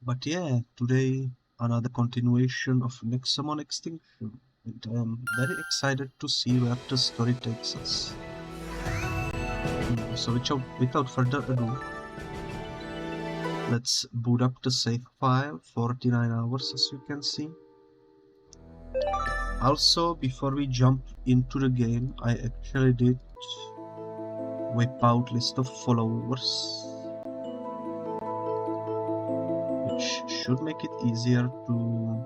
But yeah, today another continuation of Nexomon Extinction, and I am very excited to see where the story takes us. So without further ado, let's boot up the save file, 49 hours as you can see. Also, before we jump into the game, I actually did whip out list of followers, which should make it easier to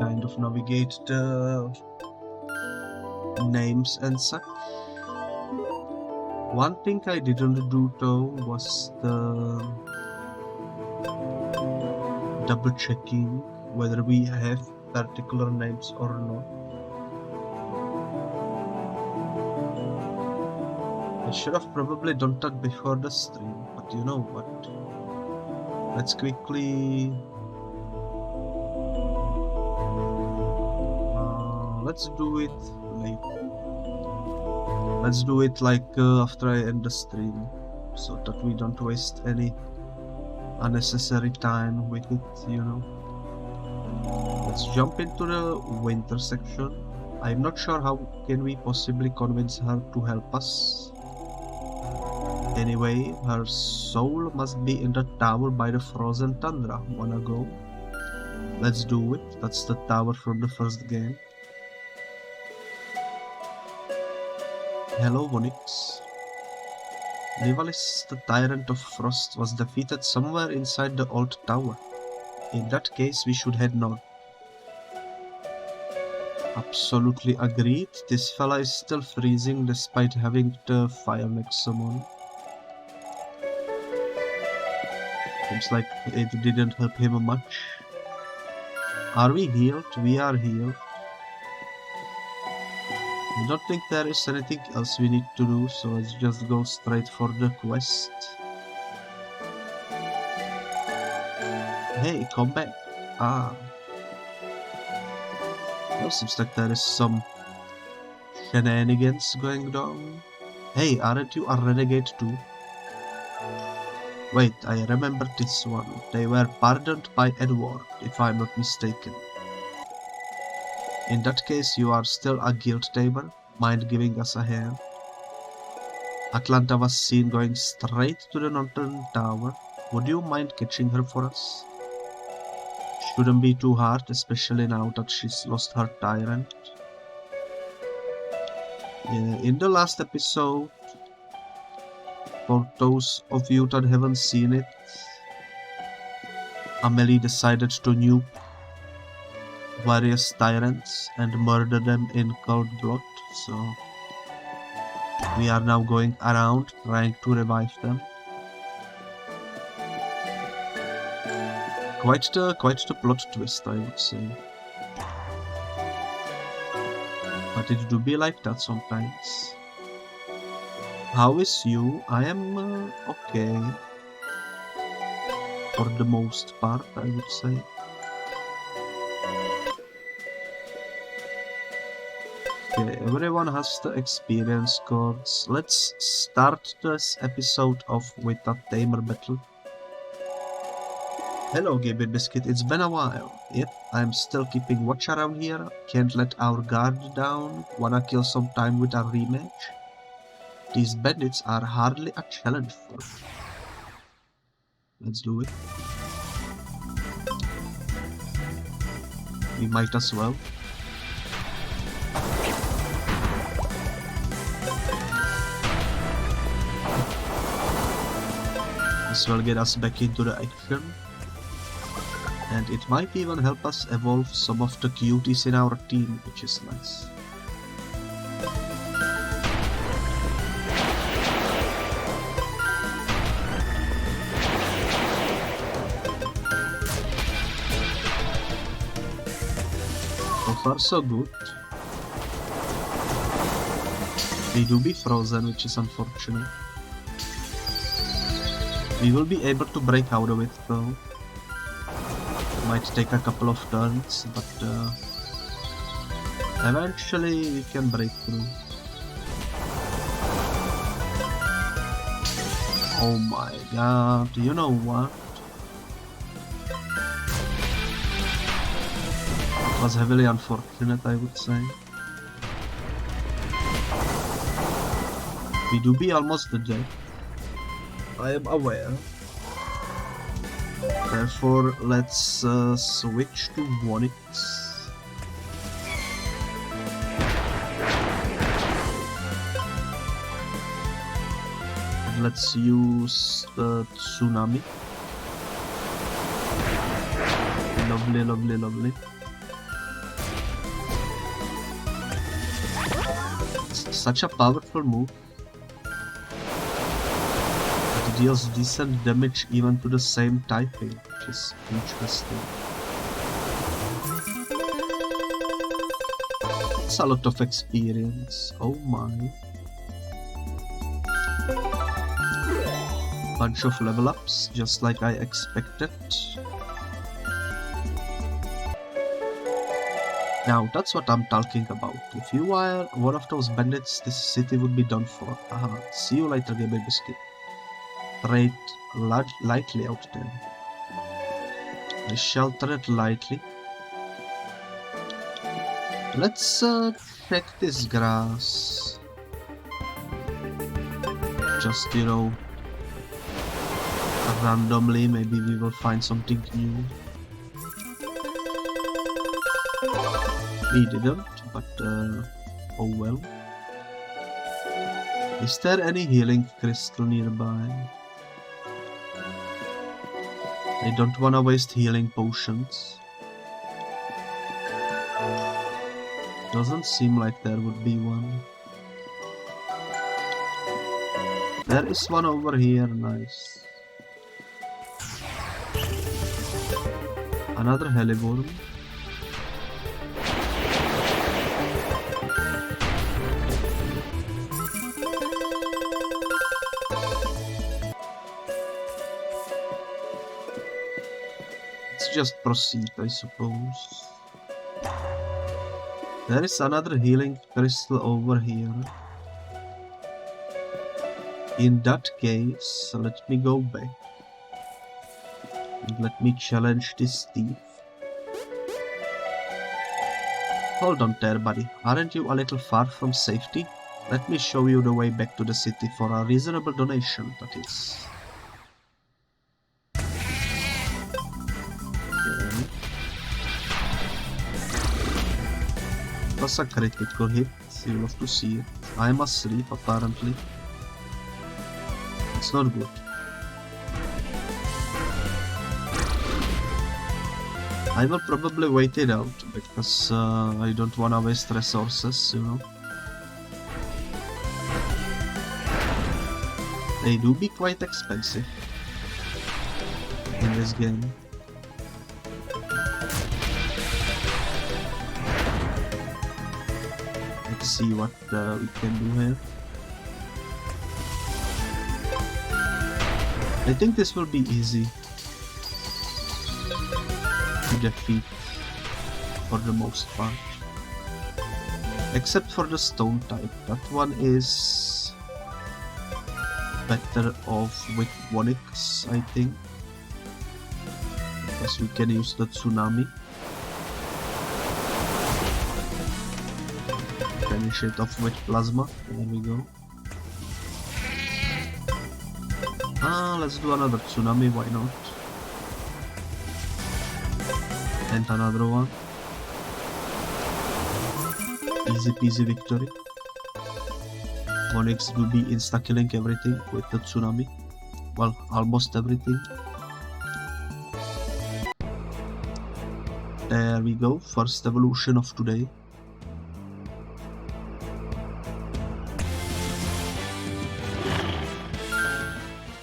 kind of navigate the names and such. One thing I didn't do though was the double checking whether we have particular names or not. I should have probably done that before the stream, but you know what? Let's quickly... let's do it later. Let's do it like after I end the stream, so that we don't waste any unnecessary time with it, you know. Let's jump into the winter section. I'm not sure how can we possibly convince her to help us. Anyway, her soul must be in the tower by the frozen Tundra. Wanna go? Let's do it. That's the tower from the first game. Hello, Onyx. Nivalis, the Tyrant of Frost, was defeated somewhere inside the old tower. In that case, we should head north. Absolutely agreed. This fella is still freezing despite having the fire Nexomon. Seems like it didn't help him much. Are we healed? We are healed. I don't think there is anything else we need to do, so let's just go straight for the quest. Hey, come back. Ah. Well, seems like there is some shenanigans going on. Hey, aren't you a renegade too? Wait, I remember this one. They were pardoned by Edward, if I'm not mistaken. In that case, you are still a guild Tamer. Mind giving us a hand? Atlanta was seen going straight to the northern tower. Would you mind catching her for us? Shouldn't be too hard, especially now that she's lost her Tyrant. Yeah, in the last episode, for those of you that haven't seen it, Amelie decided to nuke various Tyrants and murder them in cold blood, so we are now going around trying to revive them. Quite the plot twist, I would say. But it do be like that sometimes. How is you? I am okay. For the most part, I would say. Okay, everyone has the experience cards. Let's start this episode off with a Tamer battle. Hello, Gibby Biscuit, it's been a while. Yep, I'm still keeping watch around here. Can't let our guard down. Wanna kill some time with a rematch? These bandits are hardly a challenge for me. Let's do it. We might as well. This will get us back into the action. And it might even help us evolve some of the cuties in our team, which is nice. So far so good. They do be frozen, which is unfortunate. We will be able to break out of it though. Might take a couple of turns, but eventually we can break through. Oh my god, you know what? It was heavily unfortunate, I would say. We do be almost dead. I am aware. Therefore, let's switch to Onyx. And let's use the Tsunami. Lovely, lovely, lovely. It's such a powerful move. It deals decent damage even to the same typing, which is interesting. It's a lot of experience. Oh my. Bunch of level ups, just like I expected. Now that's what I'm talking about. If you are one of those bandits, this city would be done for. Aha, see you later, Gamer Biscuit. Tread lightly out there. I shall tread lightly. Let's check this grass. Just, you know, randomly, maybe we will find something new. We didn't, but oh well. Is there any healing crystal nearby? I don't wanna waste healing potions. Doesn't seem like there would be one. There is one over here, nice. Another heliborn. Let's just proceed, I suppose. There is another healing crystal over here. In that case, let me go back. And let me challenge this thief. Hold on there, buddy. Aren't you a little far from safety? Let me show you the way back to the city for a reasonable donation, that is. Okay. It was a critical hit. You'll have to see it. I'm asleep, apparently. It's not good. I will probably wait it out, because I don't wanna waste resources, you know. They do be quite expensive in this game. Let's see what we can do here. I think this will be easy to defeat for the most part. Except for the stone type. That one is better off with Onyx, I think. Because we can use the Tsunami. Finish it off with Plasma. There we go. Let's do another Tsunami, why not? And another one. Easy peasy victory. Onyx do be insta-killing everything with the Tsunami. Well, almost everything. There we go, first evolution of today.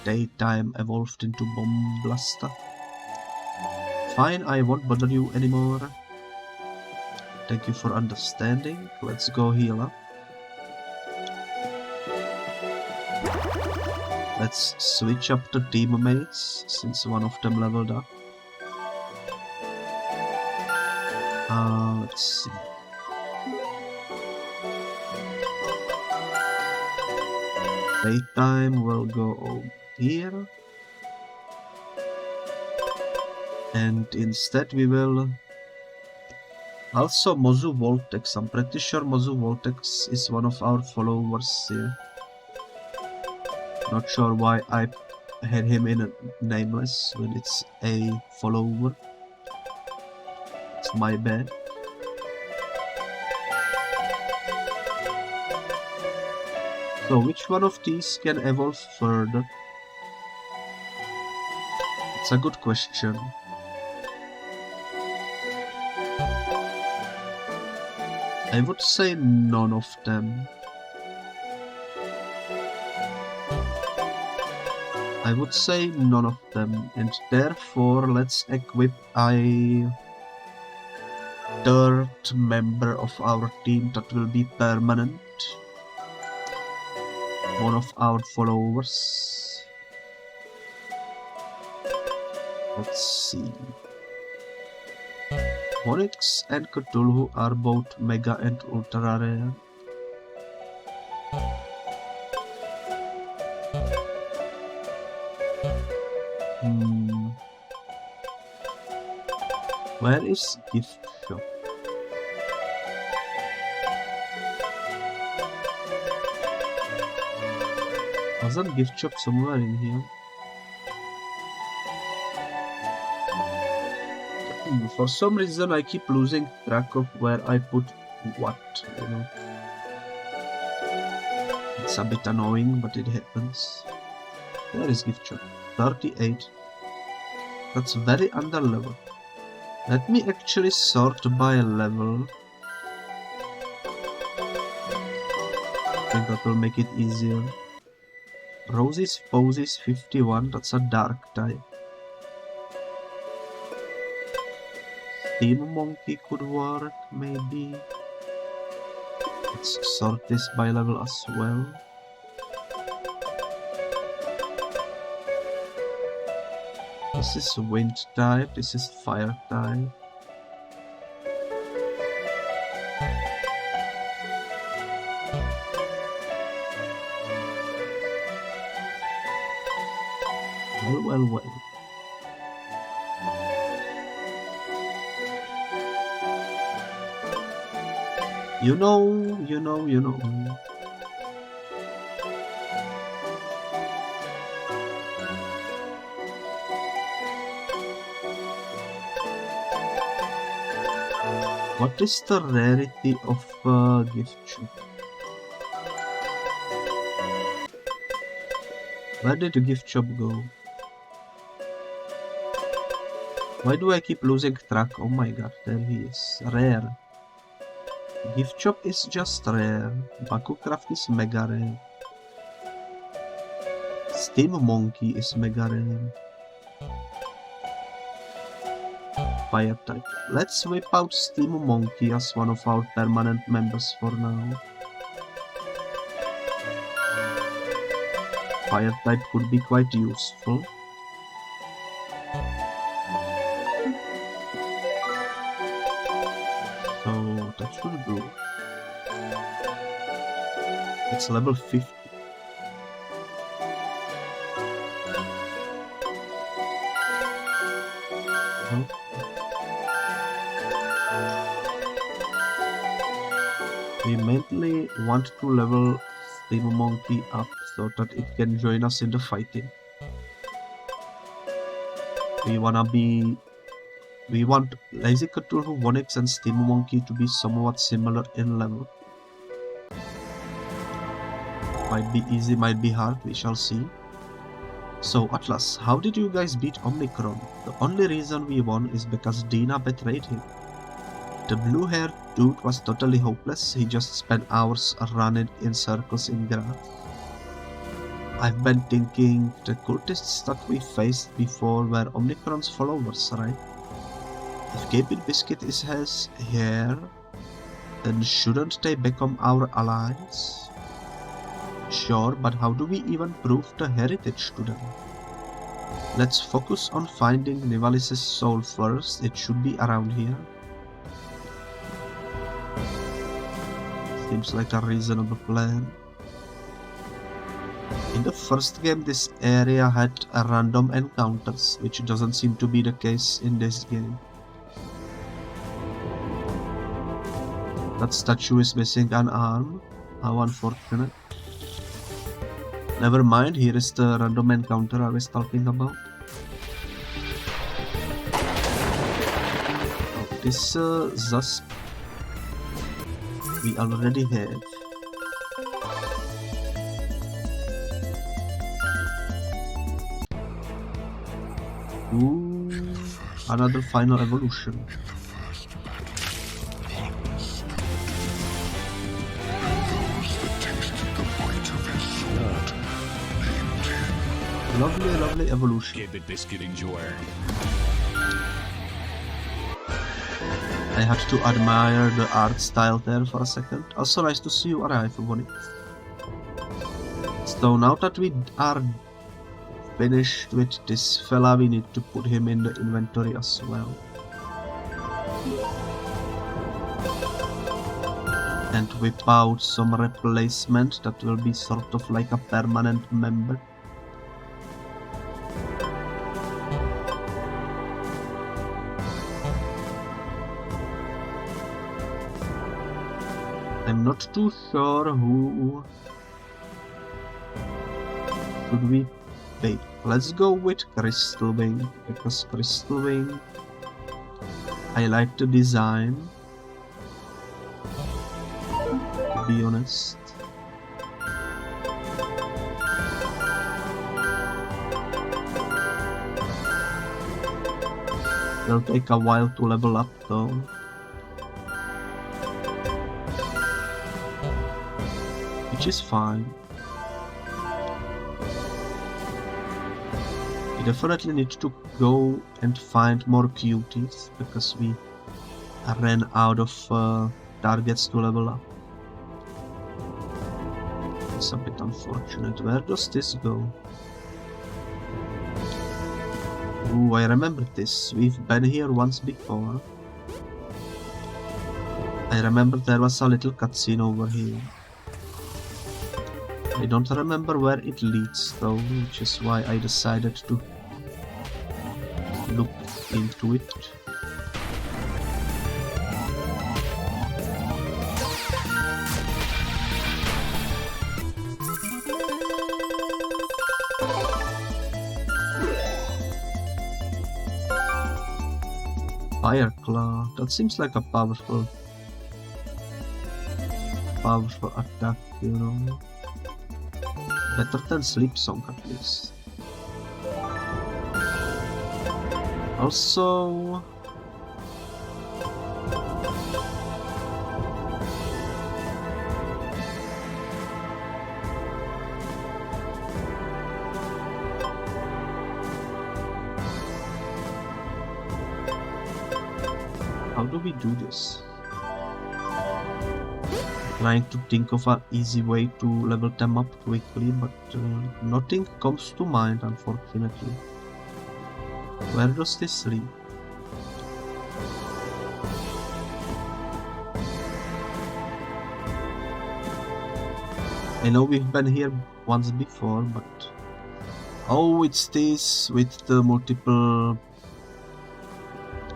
Daytime evolved into Bomb Blaster. Fine, I won't bother you anymore. Thank you for understanding. Let's go heal up. Let's switch up the teammates since one of them leveled up. Let's see. Daytime will go here. And instead we will also Mozu Voltex. I'm pretty sure Mozu Voltex is one of our followers here. Not sure why I had him in a nameless when it's a follower. It's my bad. So which one of these can evolve further? It's a good question. I would say none of them. I would say none of them, and therefore let's equip a third member of our team that will be permanent. One of our followers. Let's see. Onyx and Cthulhu are both mega and ultra rare. Where is gift shop? Wasn't gift shop somewhere in here? For some reason I keep losing track of where I put what, you know. It's a bit annoying, but it happens. There is gift shop. 38. That's very under level. Let me actually sort by level. I think that will make it easier. Roses poses 51, that's a dark type. Steam Monkey could work, maybe. Let's sort this by level as well. This is wind type, this is fire type. Well. You know. What is the rarity of gift shop? Where did the gift shop go? Why do I keep losing track? Oh my god, there he is. Rare. Gift shop is just rare. Bakucraft is mega rare. Steam Monkey is mega rare. Fire type. Let's whip out Steam Monkey as one of our permanent members for now. Fire type could be quite useful. So that should do. It's level 50. We mainly want to level Steam Monkey up so that it can join us in the fighting. We want Lazy Cthulhu, Onyx and Steam Monkey to be somewhat similar in level. Might be easy, might be hard, we shall see. So Atlas, how did you guys beat Omicron? The only reason we won is because Dina betrayed him. The blue-haired dude was totally hopeless, he just spent hours running in circles in grass. I've been thinking the cultists that we faced before were Omicron's followers, right? If Captain Biscuit is his heir, then shouldn't they become our allies? Sure, but how do we even prove the heritage to them? Let's focus on finding Nivalis' soul first, it should be around here. Seems like a reasonable plan. In the first game, this area had random encounters, which doesn't seem to be the case in this game. That statue is missing an arm. How unfortunate. Never mind, here is the random encounter I was talking about. Oh, this Zasp we already have. Ooh, another final evolution. Lovely, lovely evolution. Give it biscuit enjoy. I had to admire the art style there for a second. Also nice to see you arrive, Bonnie. So now that we are finished with this fella, we need to put him in the inventory as well. And whip out some replacement that will be sort of like a permanent member. I'm not too sure who should we pick. Let's go with Crystal Wing, because Crystal Wing, I like the design, to be honest. It'll take a while to level up though. Which is fine. We definitely need to go and find more cuties because we ran out of targets to level up. It's a bit unfortunate. Where does this go? Ooh, I remember this. We've been here once before. I remember there was a little cutscene over here. I don't remember where it leads though, which is why I decided to look into it. Fire Claw, that seems like a powerful attack, you know. Better than Sleep Song at least. Also, how do we do this? Trying to think of an easy way to level them up quickly, but nothing comes to mind, unfortunately. Where does this lead? I know we've been here once before, but... Oh, it's this with the multiple...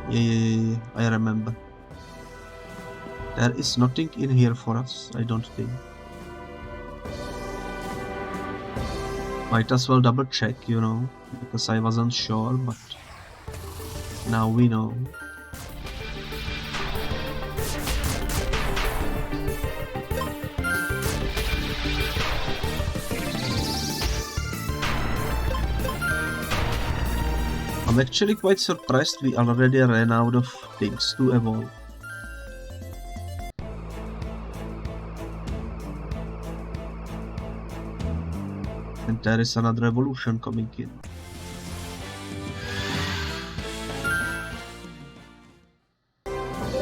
Yeah, I remember. There is nothing in here for us, I don't think. Might as well double check, you know, because I wasn't sure, but now we know. I'm actually quite surprised we already ran out of things to evolve. And there is another evolution coming in.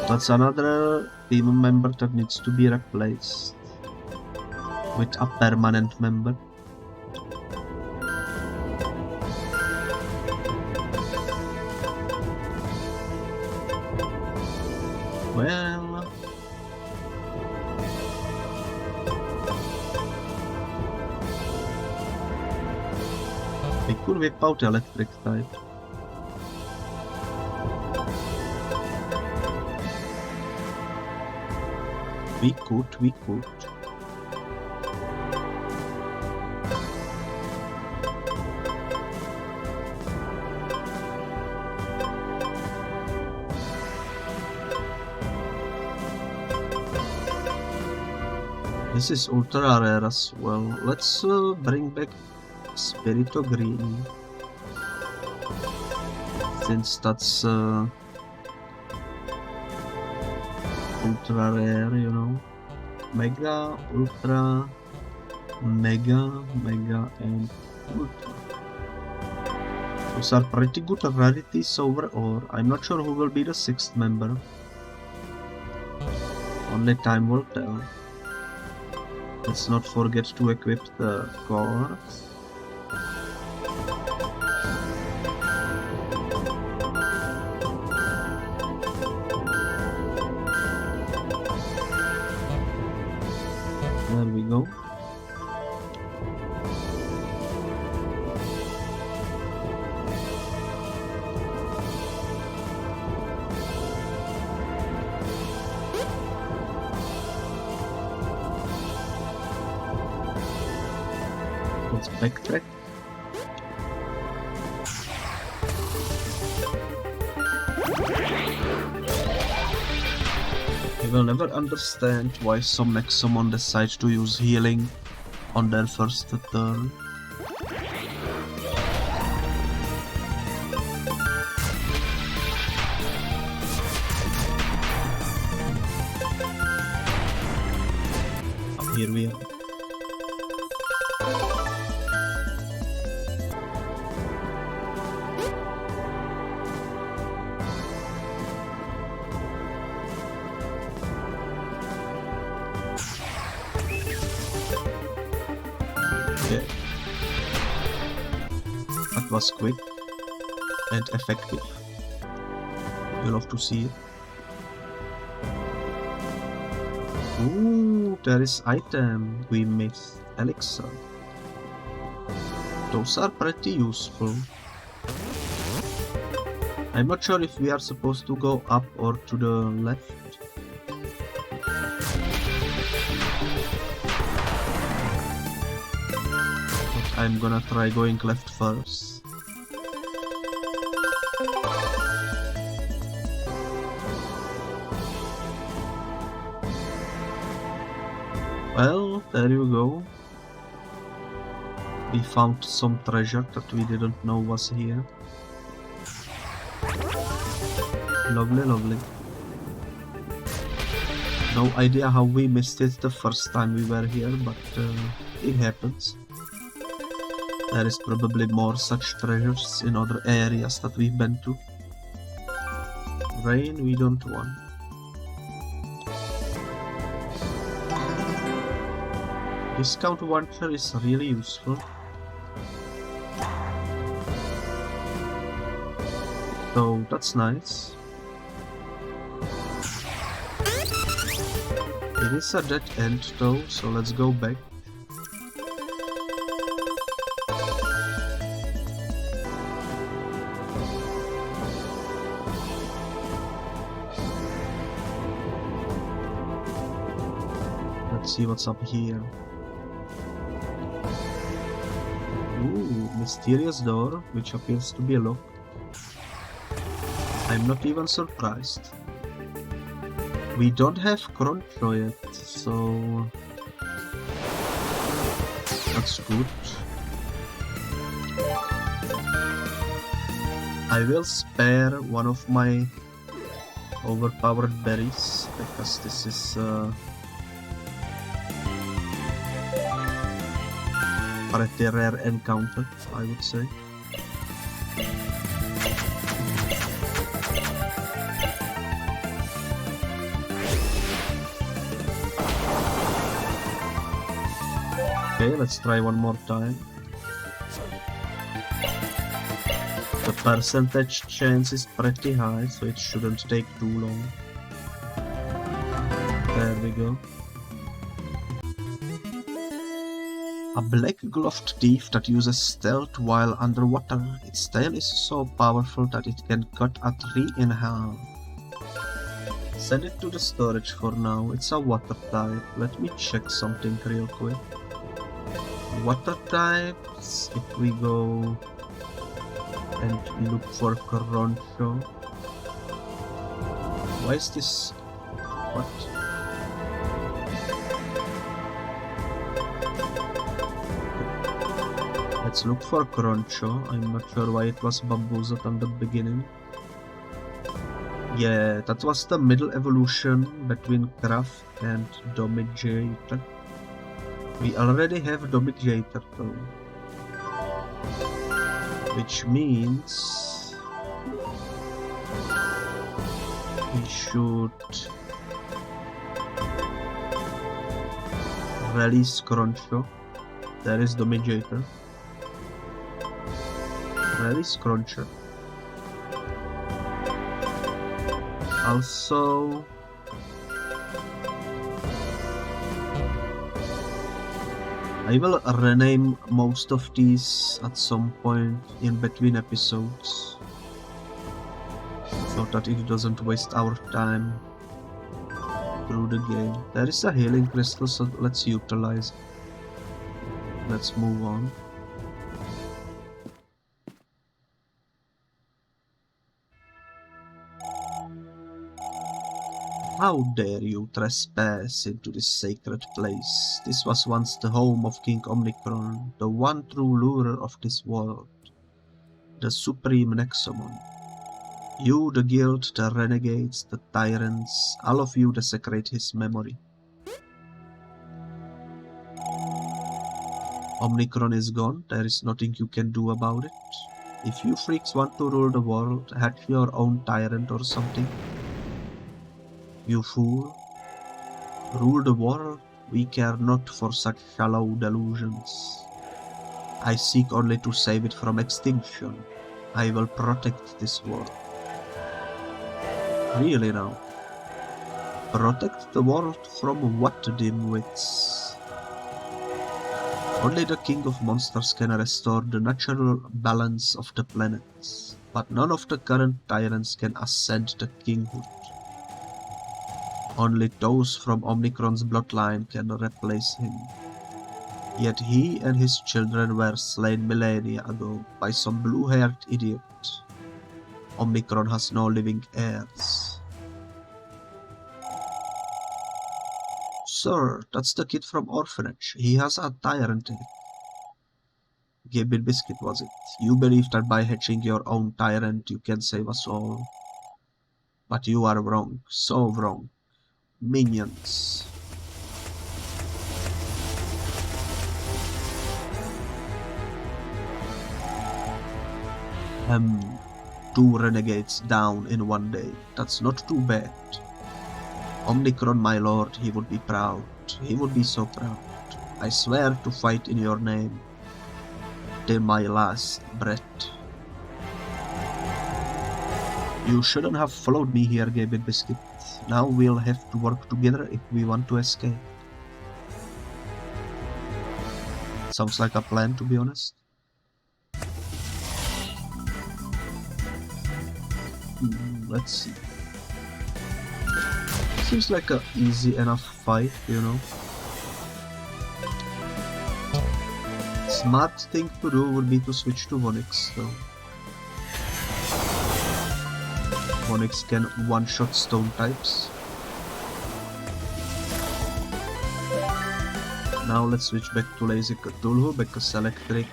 That's another team member that needs to be replaced with a permanent member. Well... I could whip out electric type. We could. This is ultra rare as well. Let's bring back Spirito Green, since that's ultra rare, you know. Mega, ultra, mega, and ultra. Those are pretty good rarities overall. I'm not sure who will be the 6th member. Only time will tell. Let's not forget to equip the cards. There we go. Let's backtrack. I will never understand why some Nexomon decide to use healing on their first turn. Here we are. Okay. That was quick and effective. You love to see it. Ooh, there is item. We missed elixir. Those are pretty useful. I'm not sure if we are supposed to go up or to the left. But I'm gonna try going left first. Well, there you go. We found some treasure that we didn't know was here. Lovely, lovely. No idea how we missed it the first time we were here, but it happens. There is probably more such treasures in other areas that we've been to. Rain we don't want. Discount voucher is really useful. So that's nice. It is a dead end though, so let's go back. Let's see what's up here. Ooh, mysterious door, which appears to be locked. I'm not even surprised. We don't have Croncho yet, so that's good. I will spare one of my overpowered berries, because this is pretty rare encounter, I would say. Okay, let's try one more time. The percentage chance is pretty high, so it shouldn't take too long. There we go. A black-gloved thief that uses stealth while underwater. Its tail is so powerful that it can cut a tree in half. Send it to the storage for now. It's a water type. Let me check something real quick. Water types, if we go and look for Croncho. Why is this? What? Let's look for Croncho. I'm not sure why it was bamboozled on the beginning. Yeah, that was the middle evolution between Craft and Dominator. We already have Dominator though. Which means we should release Croncho. There is Dominator. Release Croncho. Also, I will rename most of these at some point in between episodes, so that it doesn't waste our time through the game. There is a healing crystal, so let's utilize it. Let's move on. How dare you trespass into this sacred place? This was once the home of King Omnicron, the one true ruler of this world, the supreme Nexomon. You, the guild, the renegades, the tyrants, all of you desecrate his memory. Omnicron is gone, there is nothing you can do about it. If you freaks want to rule the world, hatch your own tyrant or something. You fool. Rule the world, we care not for such shallow delusions. I seek only to save it from extinction. I will protect this world. Really now? Protect the world from what, dimwits? Only the king of monsters can restore the natural balance of the planets, but none of the current tyrants can ascend the kinghood. Only those from Omnicron's bloodline can replace him. Yet he and his children were slain millennia ago by some blue-haired idiot. Omnicron has no living heirs. Sir, that's the kid from orphanage. He has a tyrant. Gabriel Biscuit was it. You believe that by hatching your own tyrant you can save us all. But you are wrong, so wrong. Minions. Two renegades down in one day. That's not too bad. Omnicron, my lord, he would be proud. He would be so proud. I swear to fight in your name till my last breath. You shouldn't have followed me here, Gabriel Biscuit. Now we'll have to work together if we want to escape. Sounds like a plan, to be honest. Let's see. Seems like a easy enough fight, you know. Smart thing to do would be to switch to Vonix, though. Vonix can one-shot stone types. Now let's switch back to Lazy Cthulhu because electric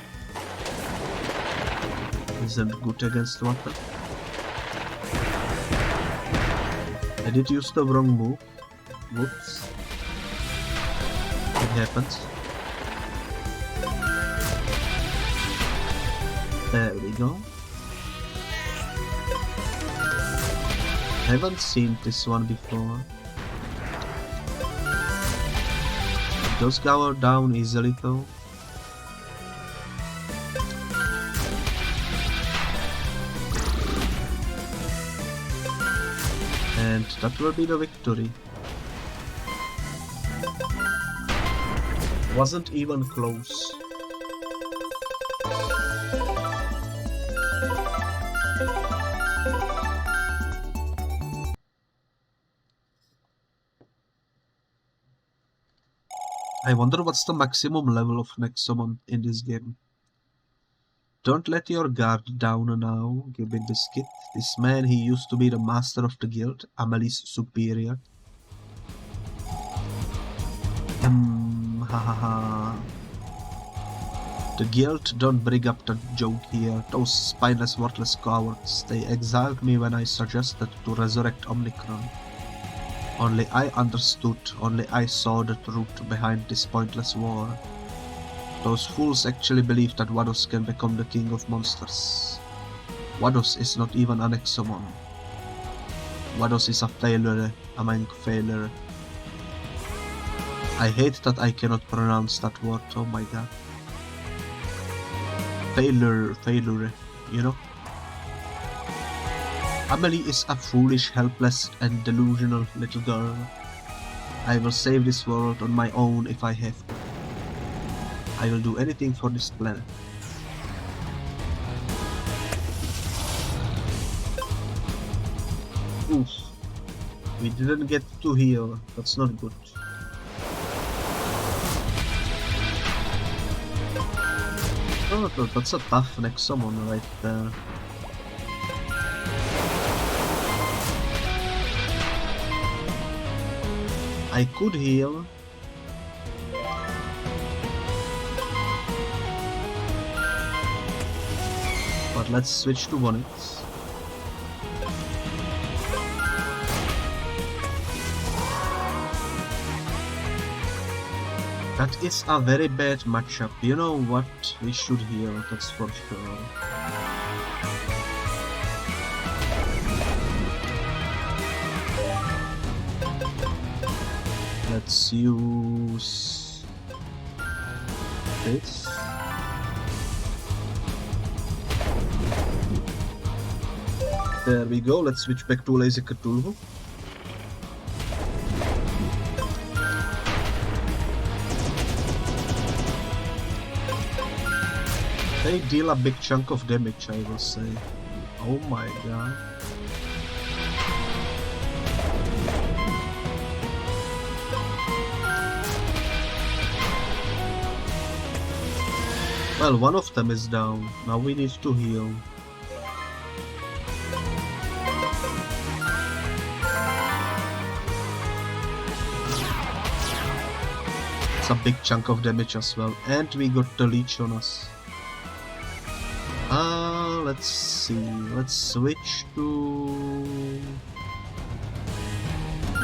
isn't good against water. I did use the wrong move. Whoops. It happens. There we go. Haven't seen this one before. It does go down easily though. And that will be the victory. Wasn't even close. I wonder what's the maximum level of Nexomon in this game. Don't let your guard down now, Gibby Biscuit. This man, he used to be the master of the guild, Amelie's superior. Hahaha. The guild don't bring up the joke here. Those spineless, worthless cowards. They exiled me when I suggested to resurrect Omnicron. Only I understood, only I saw the truth behind this pointless war. Those fools actually believe that Vados can become the king of monsters. Vados is not even an Nexomon. Vados is a failure, a mank failure. I hate that I cannot pronounce that word, oh my god. Failure, you know? Amelie is a foolish, helpless and delusional little girl. I will save this world on my own if I have to. I will do anything for this planet. Oof. We didn't get to heal. That's not good. Oh, that's a tough Nexomon right there. I could heal. But let's switch to Onyx. That is a very bad matchup. You know what? We should heal, that's for sure. Let's use this. There we go, let's switch back to Lazy Cthulhu. They deal a big chunk of damage, I will say. Oh my god. Well, one of them is down. Now we need to heal. It's a big chunk of damage as well. And we got the leech on us. Let's see. Let's switch to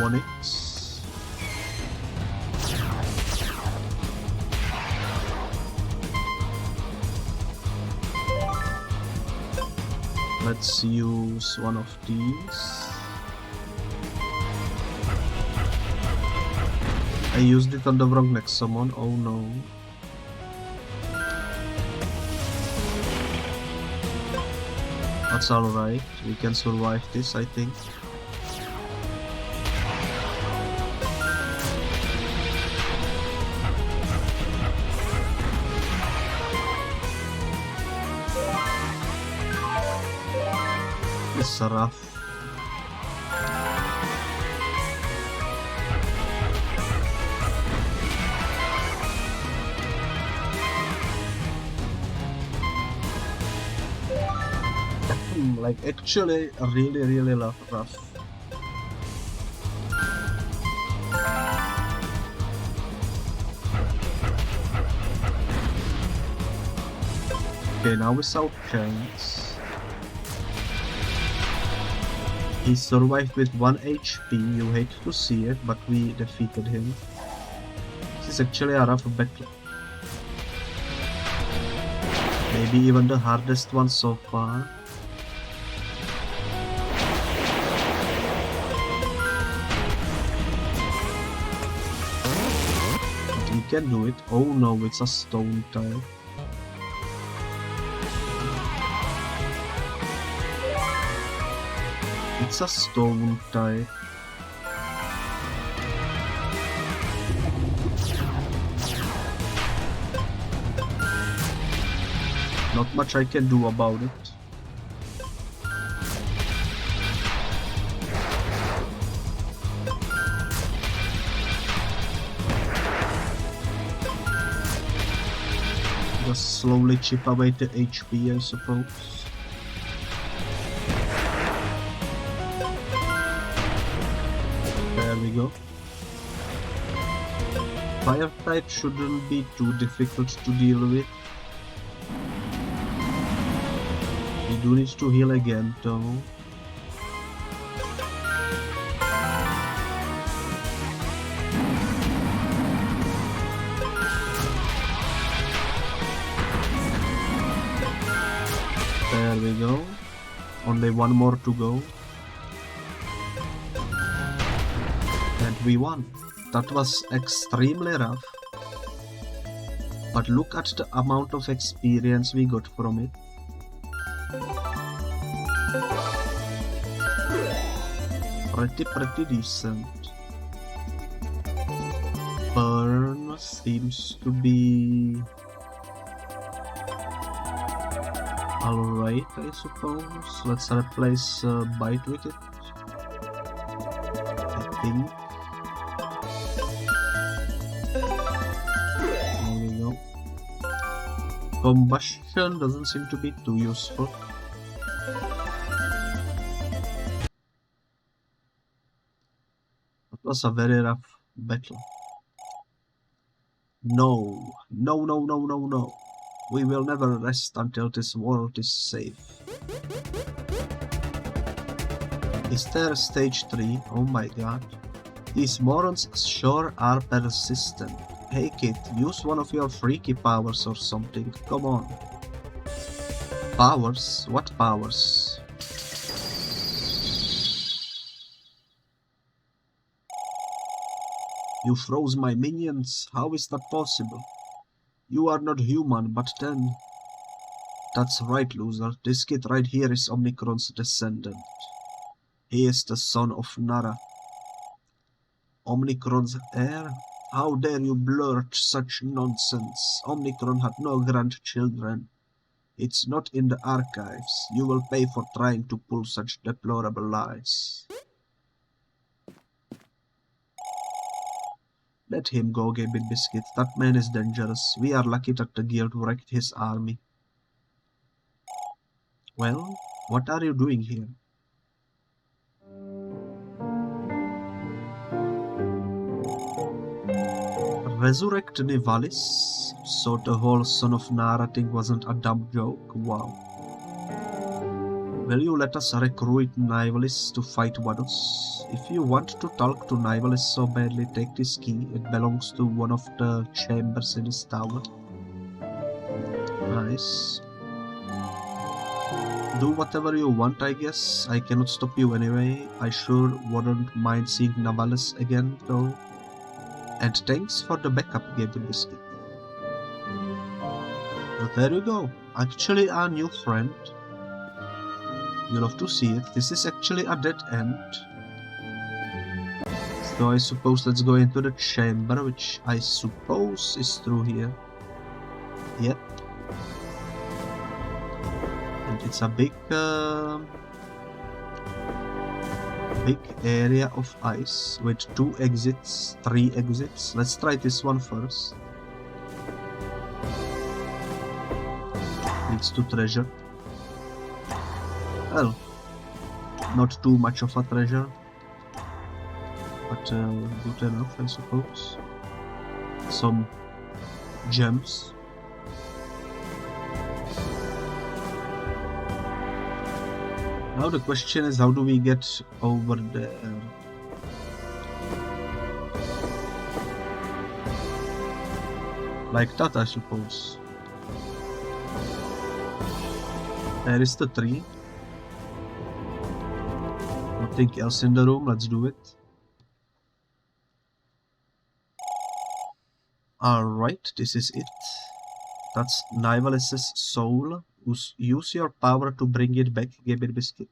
Onyx. Let's use one of these. I used it on the wrong Nexomon. Oh no. That's alright, we can survive this, I think. It's rough. Like actually really rough. Okay, now it's our chance. He survived with 1 HP, you hate to see it, but we defeated him. This is actually a rough battle. Maybe even the hardest one so far. We can do it. Oh no, it's a stone type. It's a stone type. Not much I can do about it. slowly chip away the HP, I suppose. There we go. Fire type shouldn't be too difficult to deal with. We do need to heal again though. There we go. Only one more to go. And we won. That was extremely rough. But look at the amount of experience we got from it. Pretty decent. Burn seems to be alright, I suppose. Let's replace Bite with it, I think. There we go. Combustion doesn't seem to be too useful. It was a very rough battle. No. We will never rest until this world is safe. Is there stage 3? Oh my god. These morons sure are persistent. Hey kid, use one of your freaky powers or something. Come on. Powers? What powers? You froze my minions. How is that possible? You are not human, but then... That's right, loser. This kid right here is Omnicron's descendant. He is the son of Nara. Omnicron's heir? How dare you blurt such nonsense? Omnicron had no grandchildren. It's not in the archives. You will pay for trying to pull such deplorable lies. Let him go, Gabby Biscuit. That man is dangerous. We are lucky that the guild wrecked his army. Well, what are you doing here? Resurrect Nivalis? So the whole Son of Nara thing wasn't a dumb joke? Wow. Will you let us recruit Nivalis to fight Vados? If you want to talk to Nivalis so badly, take this key. It belongs to one of the chambers in his tower. Nice. Do whatever you want, I guess. I cannot stop you anyway. I sure wouldn't mind seeing Nivalis again, though. And thanks for the backup, Gabby Biscuit. Well, there you go. Actually, our new friend. You'll have to see it. This is actually a dead end. So I suppose let's go into the chamber, which I suppose is through here. Yep. And it's a big area of ice with 2 exits, 3 exits. Let's try this one first. Leads to treasure. Well, not too much of a treasure, but good enough, I suppose. Some gems. Now the question is, how do we get over there? Like that, I suppose. There is the tree. Nothing else in the room, let's do it. Alright, this is it. That's Nivalis' soul. Use your power to bring it back, Gabby Biscuit.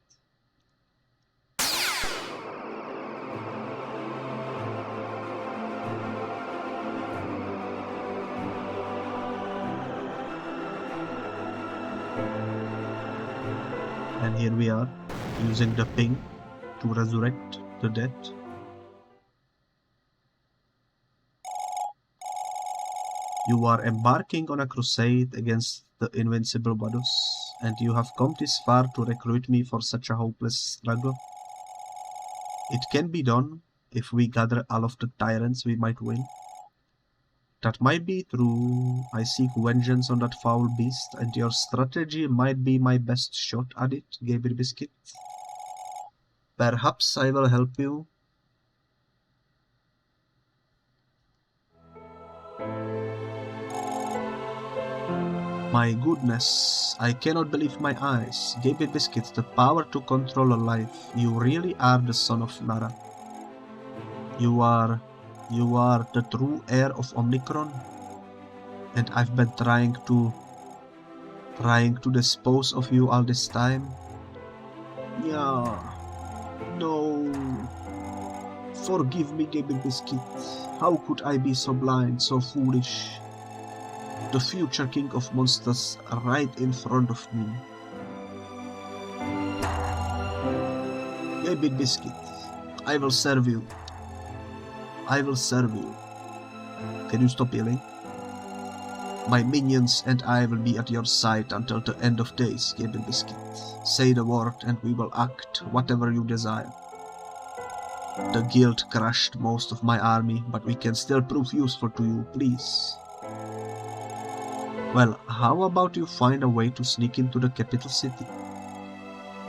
And here we are, using the ping to resurrect the dead. You are embarking on a crusade against the invincible Vadus, and you have come this far to recruit me for such a hopeless struggle. It can be done. If we gather all of the Tyrants, we might win. That might be true. I seek vengeance on that foul beast, and your strategy might be my best shot at it, Gabriel Biscuit. Perhaps I will help you. My goodness, I cannot believe my eyes. Gabriel Biscuit, the power to control a life. You really are the son of Nara. You are the true heir of Omnicron. And I've been trying to dispose of you all this time. Yeah. No. Forgive me, Gabriel Biscuit. How could I be so blind, so foolish? The future king of monsters right in front of me. Gabriel Biscuit, I will serve you. I will serve you. Can you stop yelling? My minions and I will be at your side until the end of days, Gabriel Biscuit. Say the word and we will act whatever you desire. The guild crushed most of my army, but we can still prove useful to you, please. Well, how about you find a way to sneak into the capital city?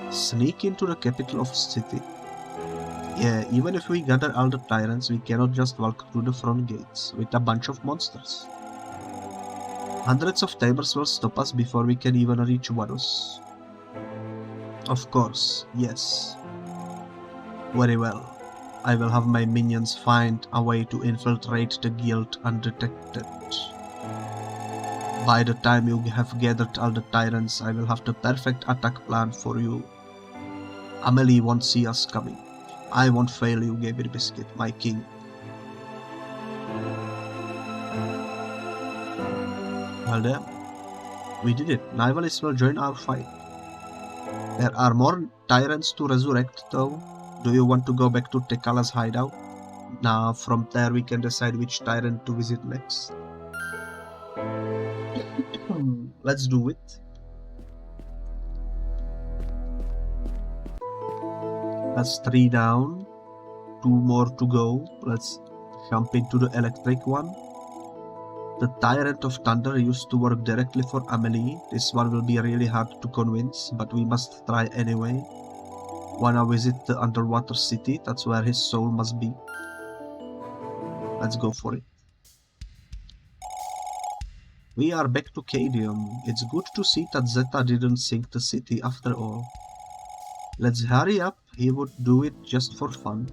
Sneak into the capital of city? Yeah, even if we gather all the Tyrants, we cannot just walk through the front gates with a bunch of monsters. Hundreds of Tamers will stop us before we can even reach Vadus. Of course, yes. Very well. I will have my minions find a way to infiltrate the guild undetected. By the time you have gathered all the Tyrants, I will have the perfect attack plan for you. Amelie won't see us coming. I won't fail you, Gabriel Biscuit, my king. Well then, we did it. Nivalis will join our fight. There are more Tyrants to resurrect though. Do you want to go back to Tekala's hideout? Now from there we can decide which Tyrant to visit next. Let's do it. That's 3 down. 2 more to go. Let's jump into the electric one. The Tyrant of Tundra used to work directly for Amelie. This one will be really hard to convince, but we must try anyway. Wanna visit the underwater city? That's where his soul must be. Let's go for it. We are back to Cadium. It's good to see that Zetta didn't sink the city after all. Let's hurry up, he would do it just for fun.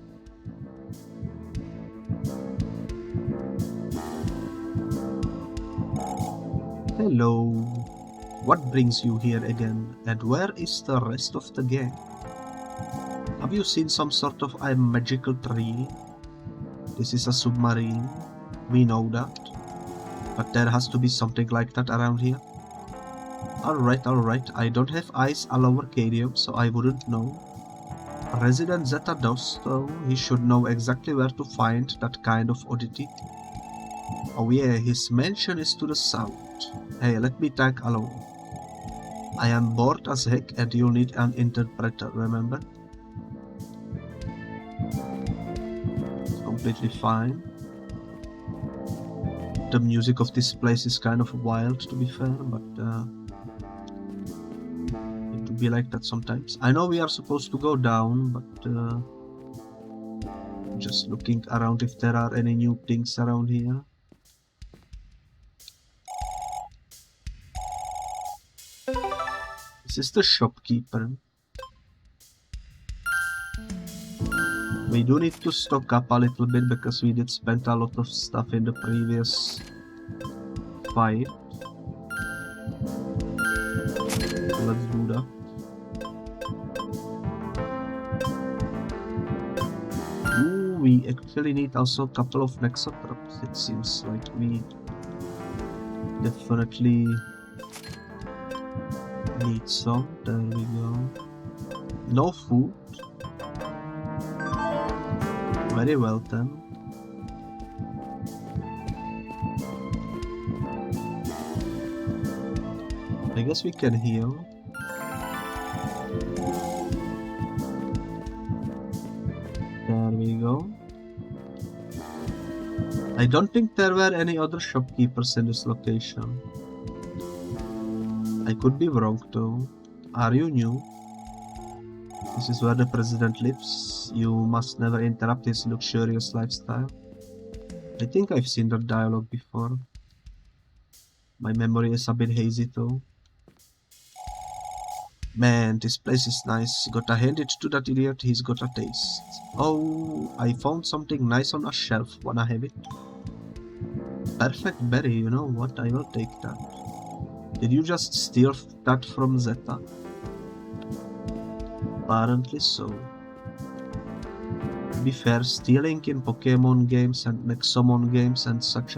Hello. What brings you here again? And where is the rest of the gang? Have you seen some sort of a magical tree? This is a submarine. We know that. But there has to be something like that around here. Alright. I don't have eyes all over Cadium, so I wouldn't know. Resident Zetta does, though. He should know exactly where to find that kind of oddity. Oh yeah, his mansion is to the south. Hey, let me tag along. I am bored as heck and you'll need an interpreter, remember? It's completely fine. The music of this place is kind of wild, to be fair, but it to be like that sometimes. I know we are supposed to go down, but just looking around if there are any new things around here. This is the shopkeeper. We do need to stock up a little bit because we did spend a lot of stuff in the previous fight. Let's do that. Ooh, we actually need also a couple of Nexotraps. It seems like we definitely need some. There we go. No food. Very well then. I guess we can heal. There we go. I don't think there were any other shopkeepers in this location. I could be wrong though. Are you new? This is where the president lives. You must never interrupt his luxurious lifestyle. I think I've seen that dialogue before. My memory is a bit hazy though. Man, this place is nice. Gotta hand it to that idiot, he's got a taste. Oh, I found something nice on a shelf. Wanna have it? Perfect berry, you know what? I will take that. Did you just steal that from Zetta? Apparently so. To be fair, stealing in Pokemon games and Nexomon games and such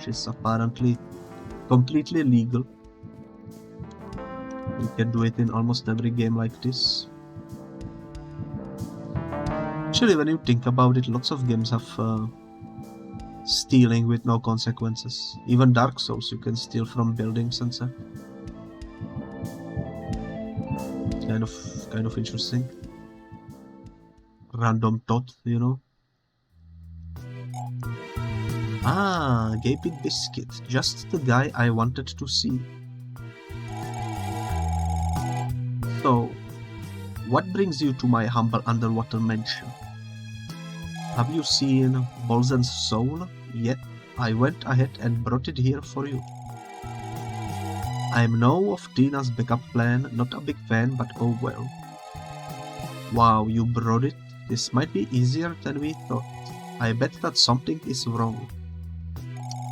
is apparently completely legal. You can do it in almost every game like this. Actually, when you think about it, lots of games have stealing with no consequences. Even Dark Souls, you can steal from buildings and stuff. Kind of interesting. Random thought, you know. Ah, Gaping Biscuit, just the guy I wanted to see. So, what brings you to my humble underwater mansion? Have you seen Bolzen's soul yet? I went ahead and brought it here for you. I know of Tina's backup plan, not a big fan, but oh well. Wow, you brought it? This might be easier than we thought. I bet that something is wrong.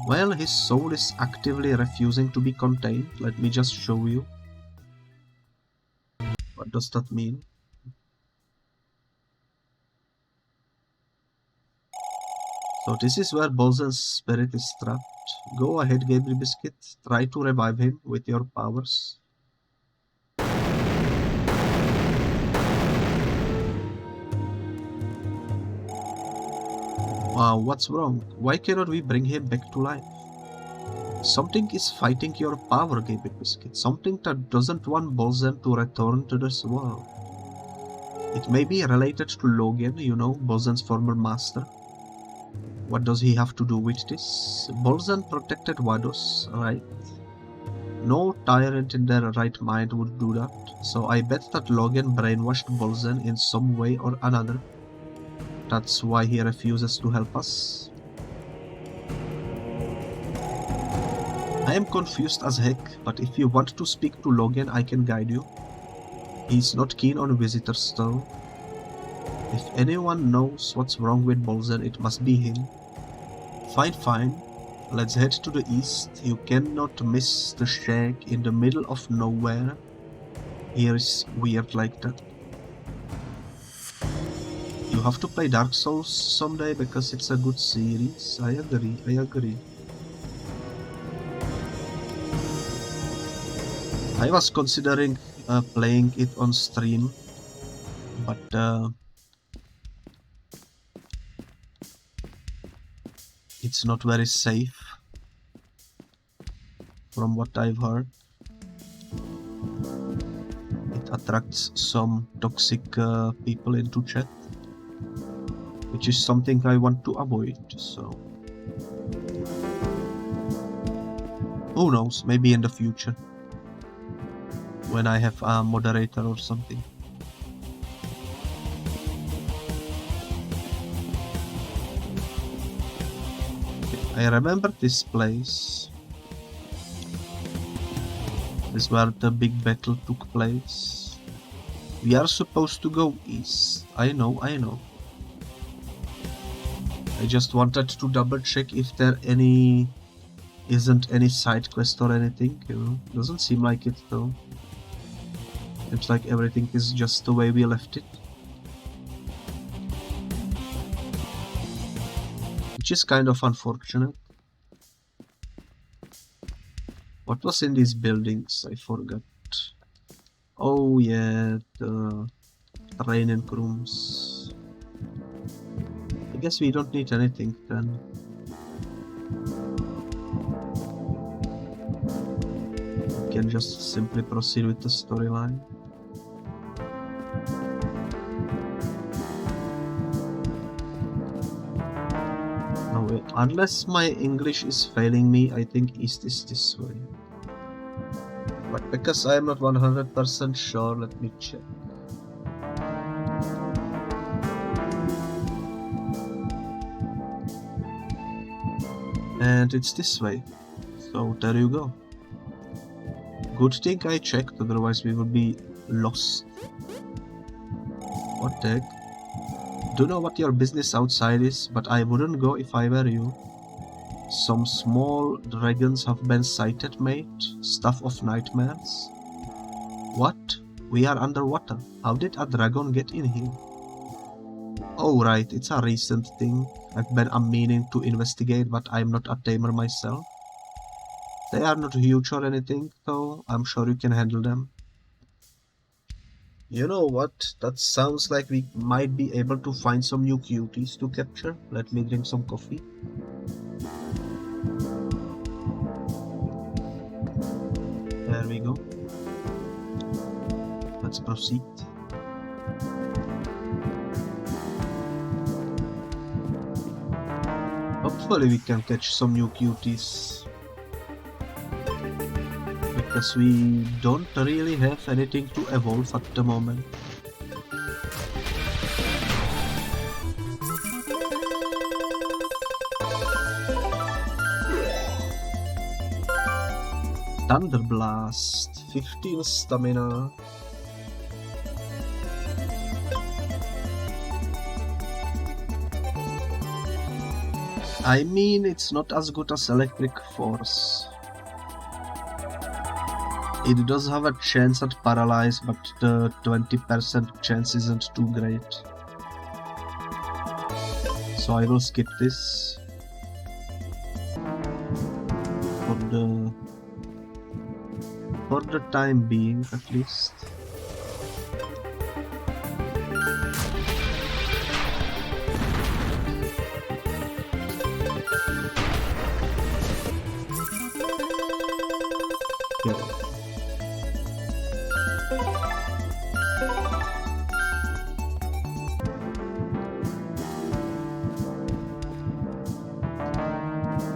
Well, his soul is actively refusing to be contained. Let me just show you. What does that mean? So this is where Bolzen's spirit is trapped. Go ahead, Gabriel Biscuit. Try to revive him with your powers. Wow, what's wrong? Why cannot we bring him back to life? Something is fighting your power, Gabriel Biscuit. Something that doesn't want Bolzen to return to this world. It may be related to Logan, you know, Bolzen's former master. What does he have to do with this? Bolzen protected Vados, right? No Tyrant in their right mind would do that, so I bet that Logan brainwashed Bolzen in some way or another. That's why he refuses to help us. I am confused as heck, but if you want to speak to Logan, I can guide you. He's not keen on visitors though. If anyone knows what's wrong with Bolzen, it must be him. Fine. Let's head to the east. You cannot miss the shack in the middle of nowhere. Here is weird like that. You have to play Dark Souls someday because it's a good series. I agree. I was considering playing it on stream, but it's not very safe from what I've heard. It attracts some toxic people into chat, which is something I want to avoid, so who knows, maybe in the future when I have a moderator or something. I remember this place. This is where the big battle took place. We are supposed to go east. I know. I just wanted to double check if there isn't any side quest or anything, you know. Doesn't seem like it though. Seems like everything is just the way we left it. Which is kind of unfortunate. What was in these buildings? I forgot. Oh yeah, the training rooms. I guess we don't need anything then. can just simply proceed with the storyline. No, unless my English is failing me, I think East is this way. But because I am not 100% sure, let me check. And it's this way. So there you go. Good thing I checked, otherwise we would be lost. What the heck? Don't know what your business outside is, but I wouldn't go if I were you. Some small dragons have been sighted, mate. Stuff of nightmares. What? We are underwater. How did a dragon get in here? Oh right, it's a recent thing. I've been meaning to investigate, but I'm not a tamer myself. They are not huge or anything, though. I'm sure you can handle them. You know what? That sounds like we might be able to find some new cuties to capture. Let me drink some coffee. There we go. Let's proceed. Hopefully we can catch some new cuties. Because we don't really have anything to evolve at the moment. Thunder Blast, 15 stamina. I mean, it's not as good as Electric Force. It does have a chance at Paralyze, but the 20% chance isn't too great. So I will skip this. For the time being, at least.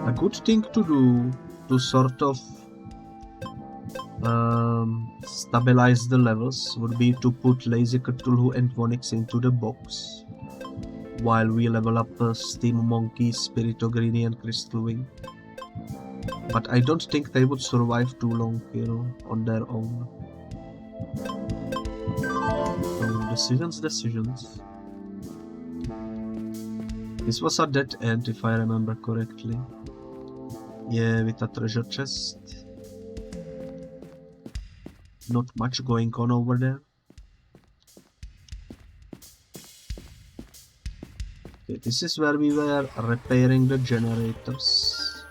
A good thing to do to sort of stabilize the levels would be to put Lazy Cthulhu and Vonix into the box while we level up Steam Monkey, Spiritogrini and Crystal Wing. But I don't think they would survive too long here on their own. So decisions. This was a dead end if I remember correctly. Yeah, with a treasure chest. Not much going on over there. Okay, this is where we were repairing the generators.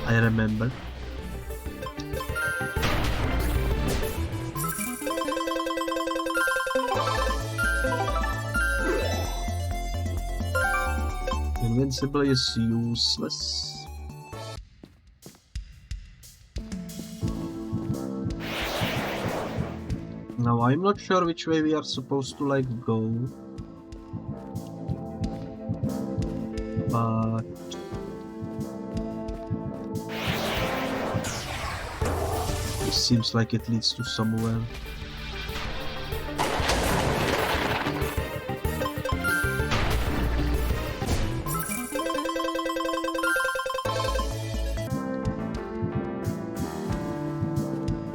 I remember. Invincible is useless. Now I'm not sure which way we are supposed to like go, but it seems like it leads to somewhere.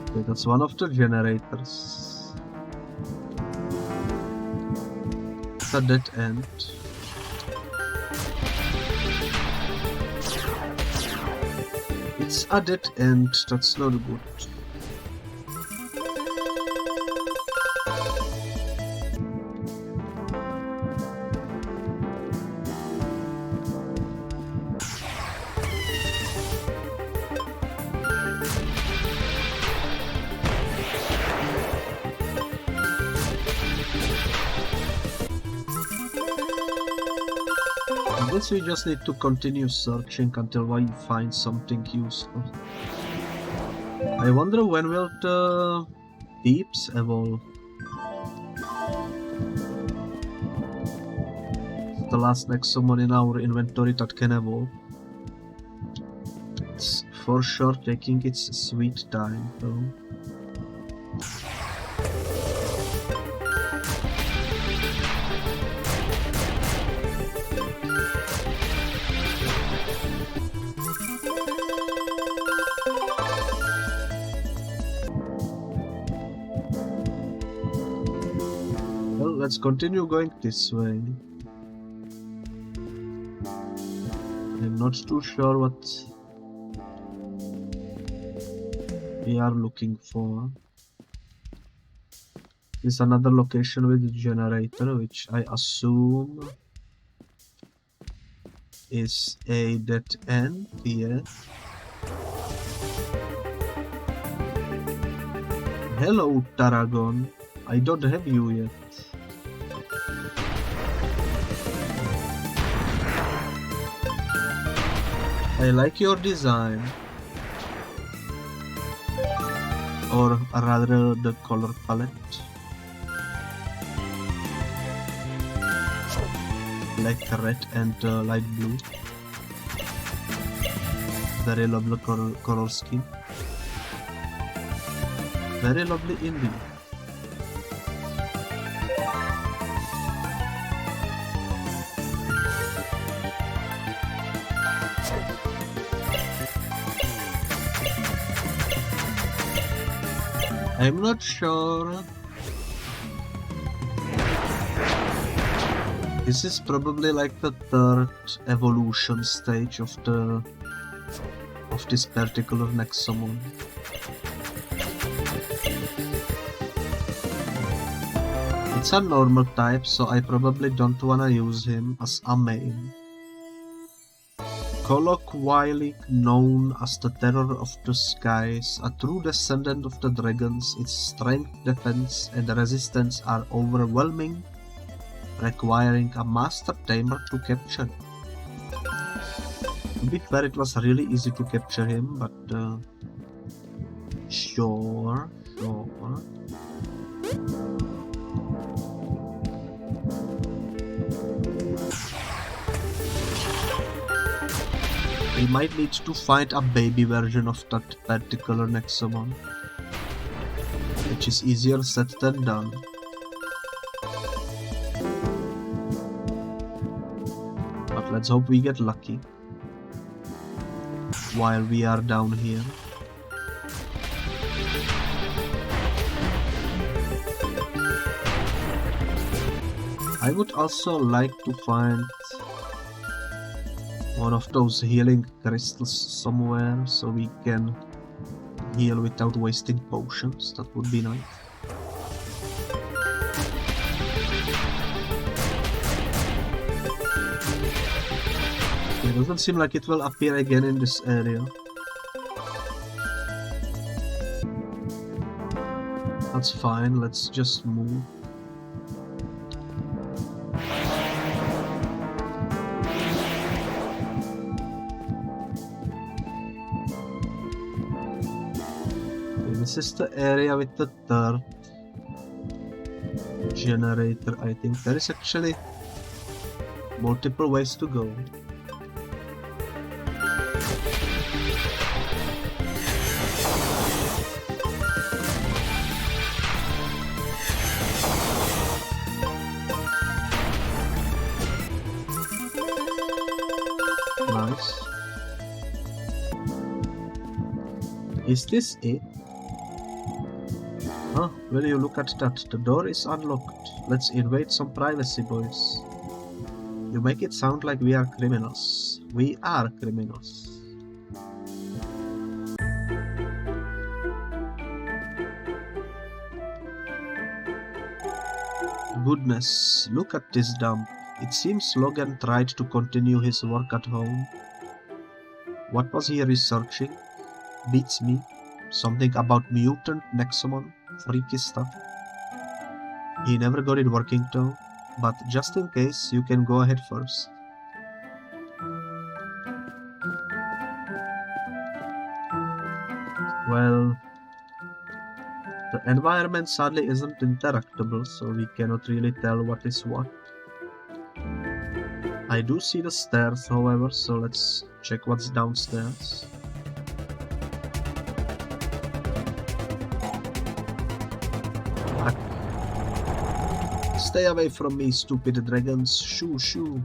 Okay, that's one of the generators. A dead end. It's a dead end, that's not good. I guess we just need to continue searching until we find something useful. I wonder when will the deeps evolve? The last Nexomon in our inventory that can evolve. It's for sure taking its sweet time though. Well, let's continue going this way. I'm not too sure what we are looking for. This is another location with a generator, which I assume is a dead end, yes. Hello, Tarragon. I don't have you yet. I like your design. Or rather the color palette. Black, red and light blue. Very lovely color scheme. Very lovely indeed. I'm not sure. This is probably like the third evolution stage of this particular Nexomon. It's a normal type, so I probably don't wanna use him as a main. Colloquially known as the Terror of the Skies, a true descendant of the dragons, its strength, defense, and resistance are overwhelming, requiring a master tamer to capture. To be fair, it was really easy to capture him, but sure. We might need to find a baby version of that particular Nexomon, which is easier said than done. But let's hope we get lucky while we are down here. I would also like to find one of those healing crystals somewhere so we can heal without wasting potions. That would be nice. It doesn't seem like it will appear again in this area. That's fine, let's just move. This is the area with the third generator, I think. There is actually multiple ways to go. Nice. Is this it? Huh, will you look at that? The door is unlocked. Let's invade some privacy, boys. You make it sound like we are criminals. We are criminals. Goodness, look at this dump. It seems Logan tried to continue his work at home. What was he researching? Beats me. Something about mutant Nexomon. Freaky stuff. He never got it working though, but just in case, you can go ahead first. Well, the environment sadly isn't interactable, so we cannot really tell what is what. I do see the stairs, however, so let's check what's downstairs. Fuck. Stay away from me, stupid dragons. Shoo, shoo.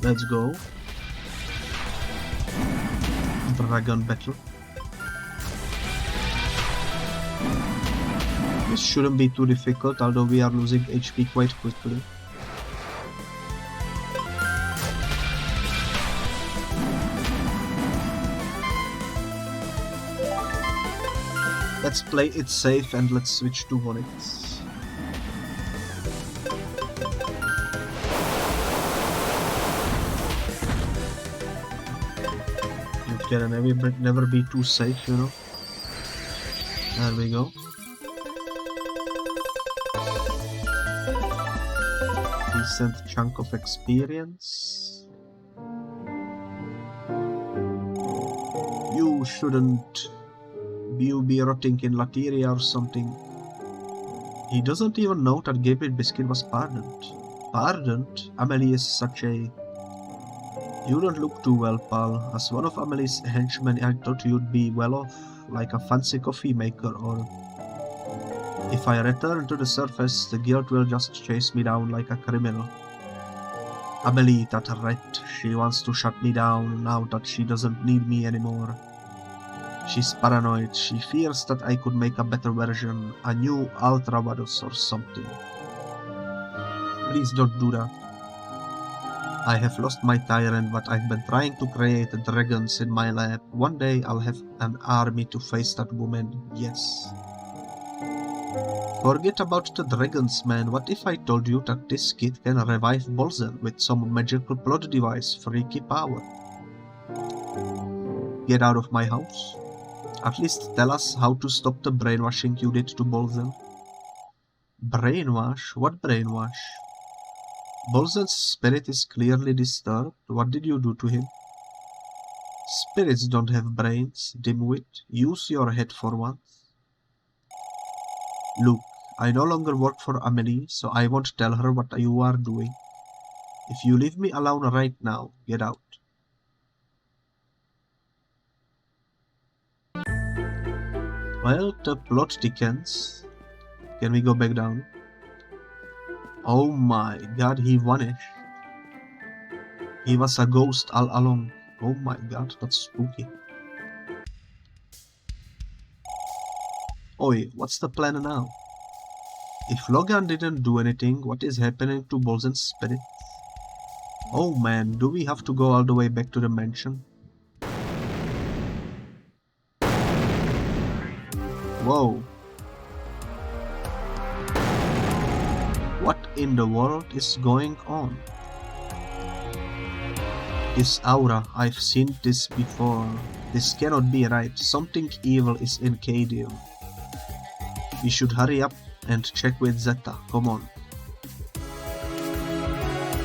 Let's go. Dragon battle. This shouldn't be too difficult, although we are losing HP quite quickly. Let's play it safe and let's switch to Onyx. You can never be too safe, you know. There we go. Decent chunk of experience. You shouldn't be rotting in Lateria or something. He doesn't even know that Gabriel Biscuit was pardoned. Pardoned? Amelie is such a... You don't look too well, pal. As one of Amelie's henchmen, I thought you'd be well off, like a fancy coffee maker, or... If I return to the surface, the guild will just chase me down like a criminal. Amelie, that rat, she wants to shut me down now that she doesn't need me anymore. She's paranoid, she fears that I could make a better version, a new Ultra Vadus or something. Please don't do that. I have lost my Tyrant, but I've been trying to create dragons in my lab. One day I'll have an army to face that woman, yes. Forget about the dragons, man. What if I told you that this kid can revive Bolzen with some magical plot device, freaky power? Get out of my house. At least tell us how to stop the brainwashing you did to Bolzen. Brainwash? What brainwash? Bolzen's spirit is clearly disturbed. What did you do to him? Spirits don't have brains, dimwit. Use your head for once. Look, I no longer work for Amelie, so I won't tell her what you are doing. If you leave me alone right now, get out. Well, the plot thickens. Can we go back down? Oh my god, he vanished. He was a ghost all along. Oh my god, that's spooky. Oi, what's the plan now? If Logan didn't do anything, what is happening to Bolzen's spirit? Oh man, do we have to go all the way back to the mansion? Whoa. What in the world is going on? This aura, I've seen this before. This cannot be right. Something evil is in Cadium. We should hurry up and check with Zetta. Come on.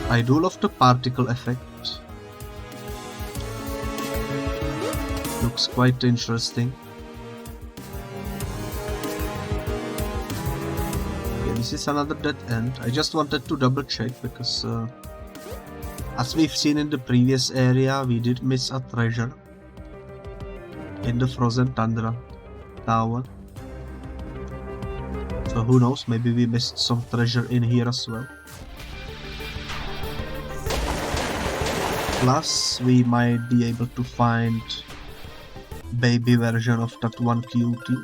I do love the particle effect. Looks quite interesting. This is another dead end. I just wanted to double check because as we've seen in the previous area, we did miss a treasure in the frozen Tundra tower. So who knows, maybe we missed some treasure in here as well. Plus we might be able to find baby version of that one cutie.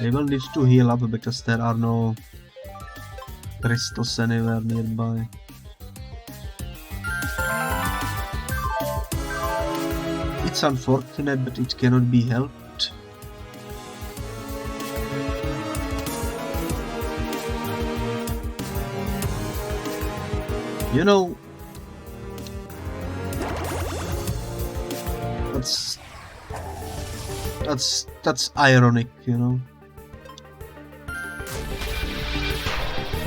They will need to heal up because there are no crystals anywhere nearby. It's unfortunate, but it cannot be helped. You know, that's ironic, you know.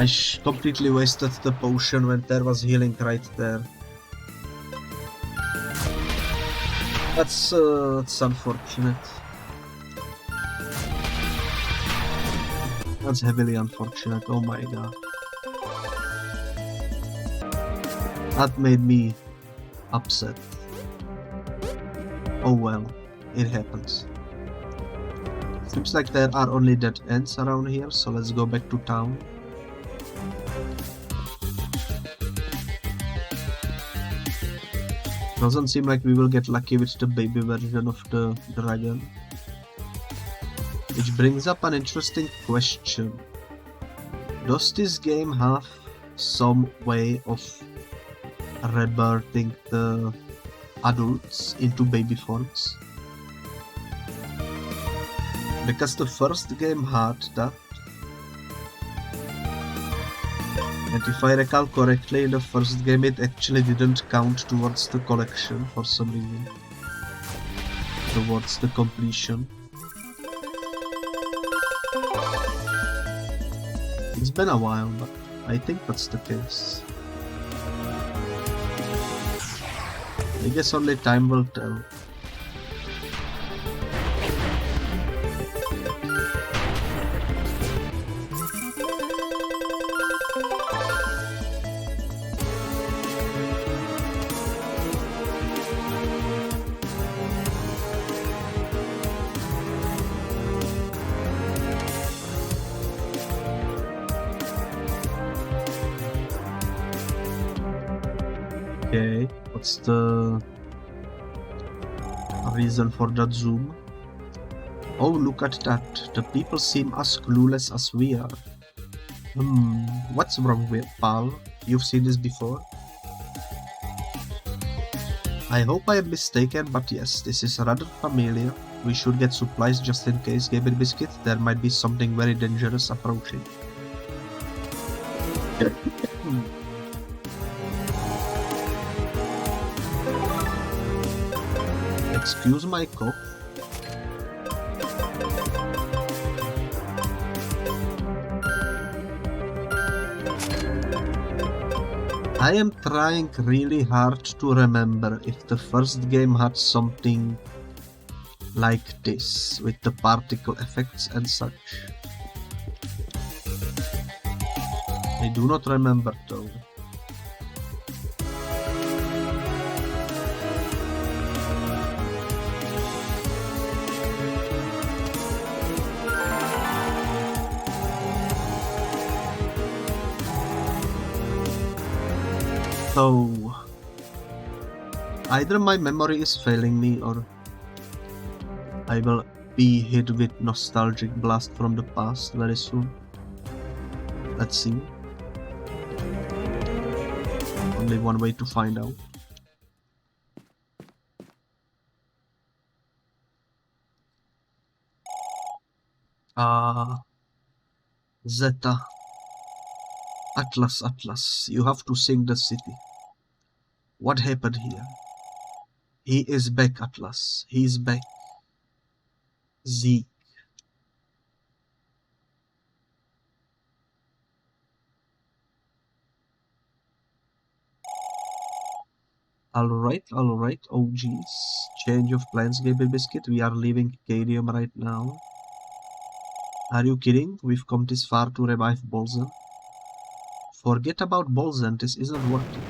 I completely wasted the potion when there was healing right there. That's unfortunate. That's heavily unfortunate, oh my god. That made me upset. Oh well, it happens. Seems like there are only dead ends around here, so let's go back to town. Doesn't seem like we will get lucky with the baby version of the dragon. Which brings up an interesting question. Does this game have some way of rebirthing the adults into baby forms? Because the first game had that. And if I recall correctly, in the first game it actually didn't count towards the collection for some reason. Towards the completion. It's been a while, but I think that's the case. I guess only time will tell. Okay, what's the reason for that zoom? Oh, look at that. The people seem as clueless as we are. What's wrong with pal? You've seen this before? I hope I am mistaken, but yes, this is rather familiar. We should get supplies just in case, Gabriel Biscuit. There might be something very dangerous approaching. Excuse my cough. I am trying really hard to remember if the first game had something like this, with the particle effects and such. I do not remember though. So, either my memory is failing me or I will be hit with nostalgic blast from the past very soon. Let's see. Only one way to find out. Zetta. Atlas, you have to sing the city. What happened here? He is back, Atlas. He is back. Zeke. Alright, OGs. Change of plans, Gabriel Biscuit. We are leaving Cadium right now. Are you kidding? We've come this far to revive Bolzen. Forget about Bolzen, this isn't working.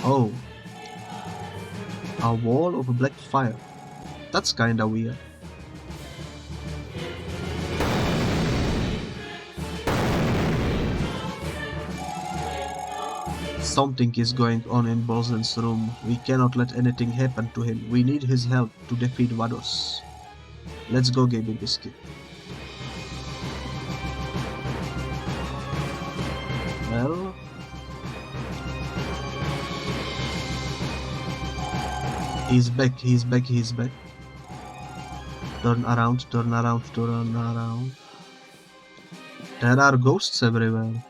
Oh. A wall of black fire. That's kinda weird. Something is going on in Bolzen's room. We cannot let anything happen to him. We need his help to defeat Vados. Let's go, Gabriel Biscuit. Well, he's back. Turn around. There are ghosts everywhere.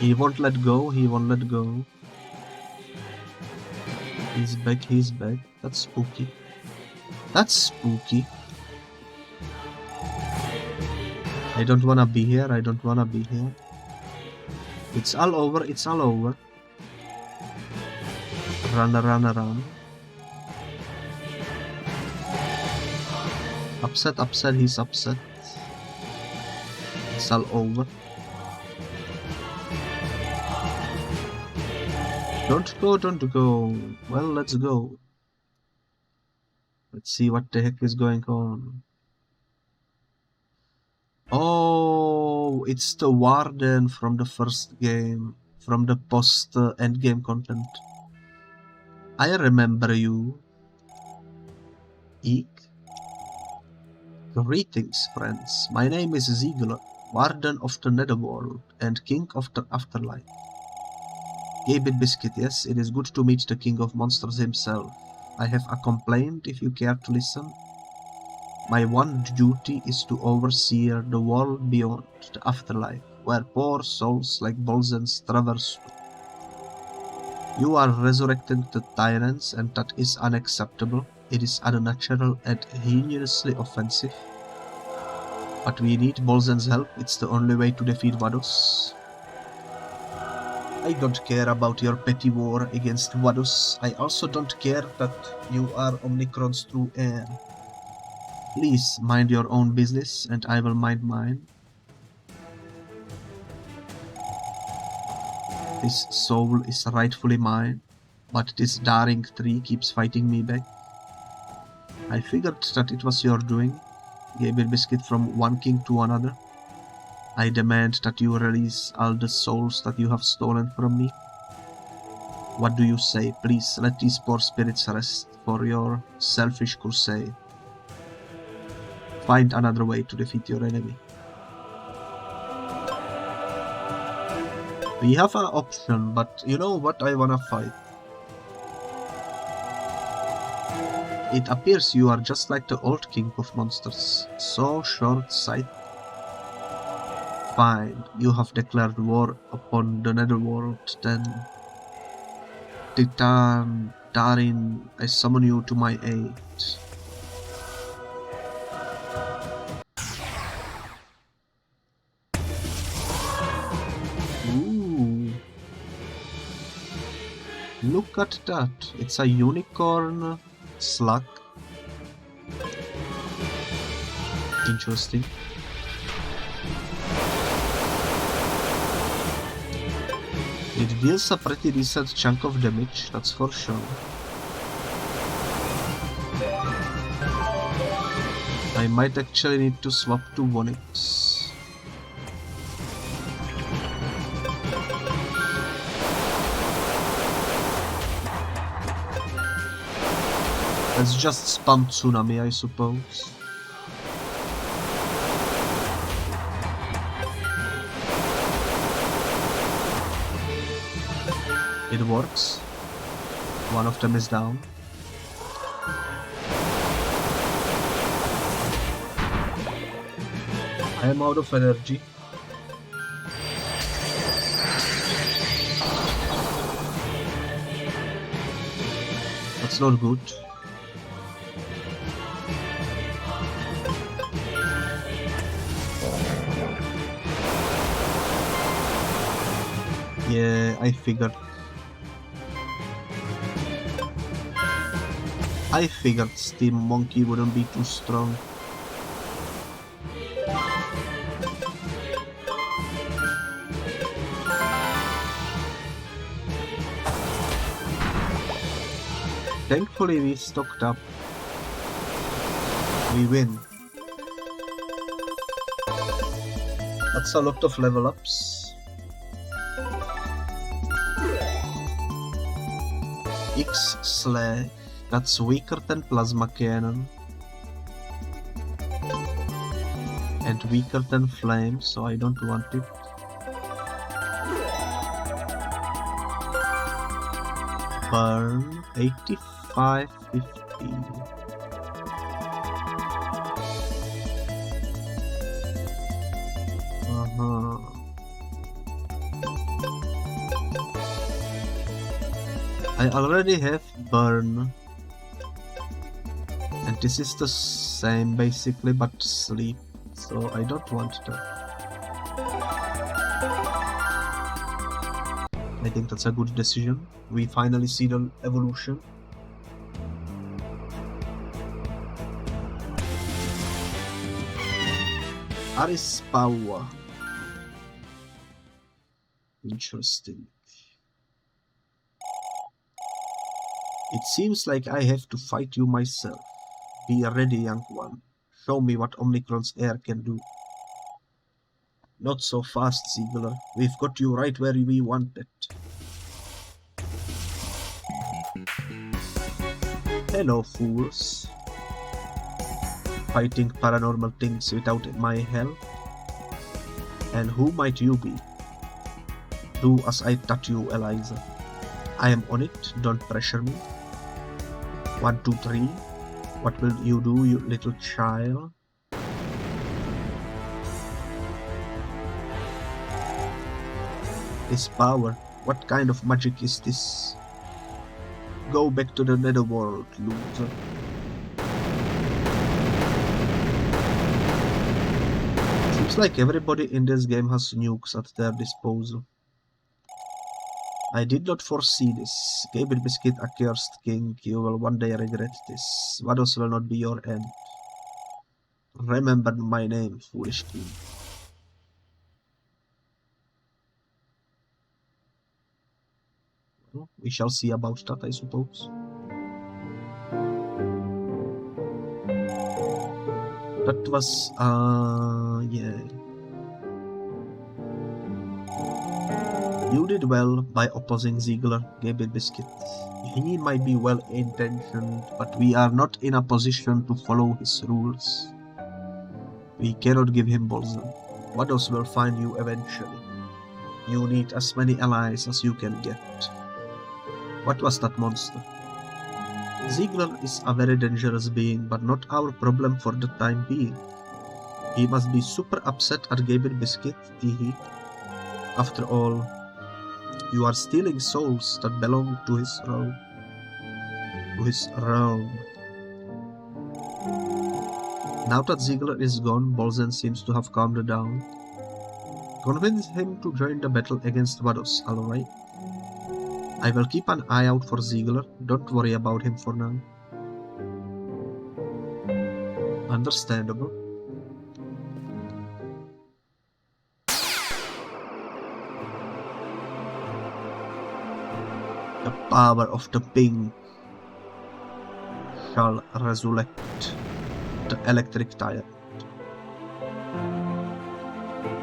He won't let go. He's back. That's spooky. I don't wanna be here, I don't wanna be here. It's all over, it's all over. Run, run, run. Upset, upset, he's upset. It's all over. Don't go, don't go. Well, let's go. Let's see what the heck is going on. Oh, it's the Warden from the first game, from the post-endgame content. I remember you. Eek. Greetings, friends. My name is Ziegler, Warden of the Netherworld and King of the Afterlife. Gabe Biscuit, yes, it is good to meet the King of Monsters himself. I have a complaint if you care to listen. My one duty is to oversee the world beyond the afterlife, where poor souls like Bolzens traverse to. You are resurrecting the Tyrants, and that is unacceptable. It is unnatural and heinously offensive. But we need Bolzen's help, it's the only way to defeat Vadus. I don't care about your petty war against Vadus. I also don't care that you are Omnicrons through air. Please mind your own business and I will mind mine. This soul is rightfully mine, but this daring tree keeps fighting me back. I figured that it was your doing, Gabriel Biscuit, from one king to another. I demand that you release all the souls that you have stolen from me. What do you say? Please let these poor spirits rest for your selfish crusade. Find another way to defeat your enemy. We have an option, but you know what I wanna fight? It appears you are just like the old king of monsters, so short-sighted. Fine, you have declared war upon the netherworld, then... Titan, Darin, I summon you to my aid. Ooh. Look at that, it's a unicorn slug. Interesting. It deals a pretty decent chunk of damage, that's for sure. I might actually need to swap to Vonix. Let's just spam Tsunami, I suppose. It works. One of them is down. I am out of energy. That's not good. Yeah, I figured. I figured Steam Monkey wouldn't be too strong. Thankfully we stocked up. We win. That's a lot of level ups. X-Slag. That's weaker than Plasma Cannon. And weaker than Flame, so I don't want it. Burn 8550. I already have Burn. And this is the same basically, but sleep. so I don't want that. I think that's a good decision. We finally see the evolution. Aris power. Interesting. It seems like I have to fight you myself. Be ready, young one. Show me what Omnicron's air can do. Not so fast, Ziegler. We've got you right where we wanted. Hello, fools. Fighting paranormal things without my help? And who might you be? Do as I taught you, Eliza. I am on it, don't pressure me. 1, 2, 3. What will you do, you little child? This power, what kind of magic is this? Go back to the netherworld, loser. Seems like everybody in this game has nukes at their disposal. I did not foresee this. Gabriel Biscuit, accursed king, you will one day regret this. Vados will not be your end. Remember my name, foolish king. Well, we shall see about that, I suppose. That was, yeah. You did well by opposing Ziegler, Gabriel Biscuit. He might be well-intentioned, but we are not in a position to follow his rules. We cannot give him Bolzen. Vados will find you eventually. You need as many allies as you can get. What was that monster? Ziegler is a very dangerous being, but not our problem for the time being. He must be super upset at Gabriel Biscuit, teehee. After all, you are stealing souls that belong to his realm. Now that Ziegler is gone, Bolzen seems to have calmed down. Convince him to join the battle against Vados, alright? I will keep an eye out for Ziegler, don't worry about him for now. Understandable. The power of the ping shall resurrect the electric tyrant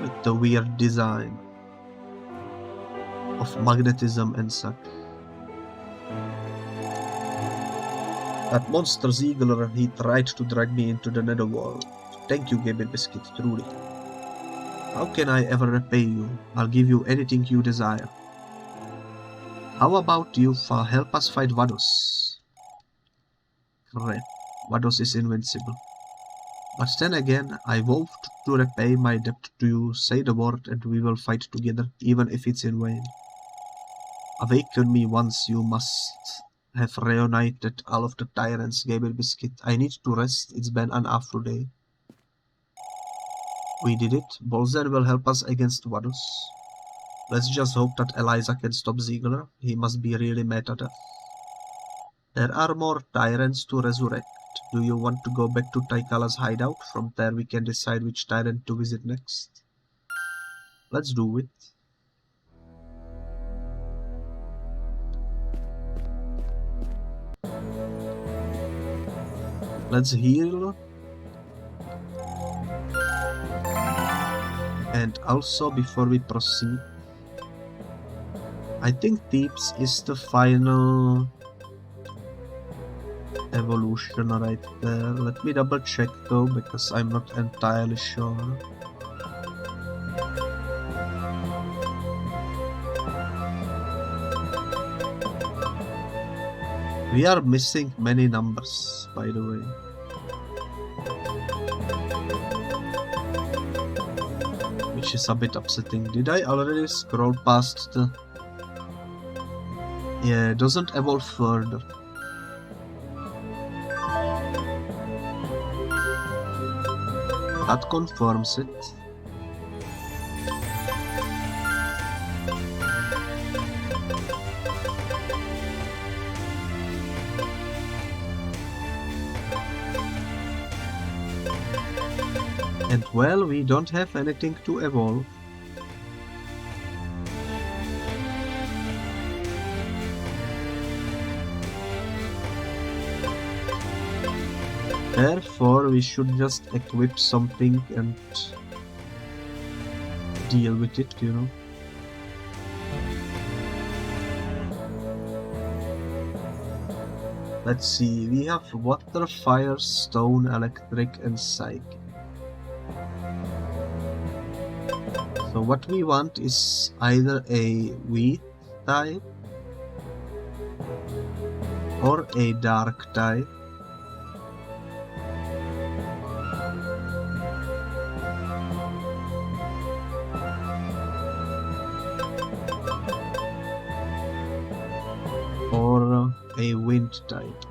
with the weird design of magnetism and such. That monster Ziegler, he tried to drag me into the netherworld. Thank you, Gabriel Biscuit, truly. How can I ever repay you? I'll give you anything you desire. How about you help us fight Vados? Crap, Vados is invincible. But then again, I vowed to repay my debt to you. Say the word and we will fight together, even if it's in vain. Awaken me once, you must have reunited all of the Tyrants, Gabriel Biscuit. I need to rest, it's been an awful day. We did it. Bolzen will help us against Vados. Let's just hope that Eliza can stop Ziegler. He must be really mad at us. There are more Tyrants to resurrect. Do you want to go back to Taikala's hideout? From there we can decide which Tyrant to visit next. Let's do it. Let's heal. And also, before we proceed, I think Tips is the final evolution right there. Let me double check though, because I'm not entirely sure. We are missing many numbers, by the way. Which is a bit upsetting. Did I already scroll past the... Yeah, it doesn't evolve further. That confirms it. And well, we don't have anything to evolve. Therefore, we should just equip something and deal with it, you know. Let's see, we have water, fire, stone, electric, and psychic. So what we want is either a wheat type or a dark type. Or a wind type.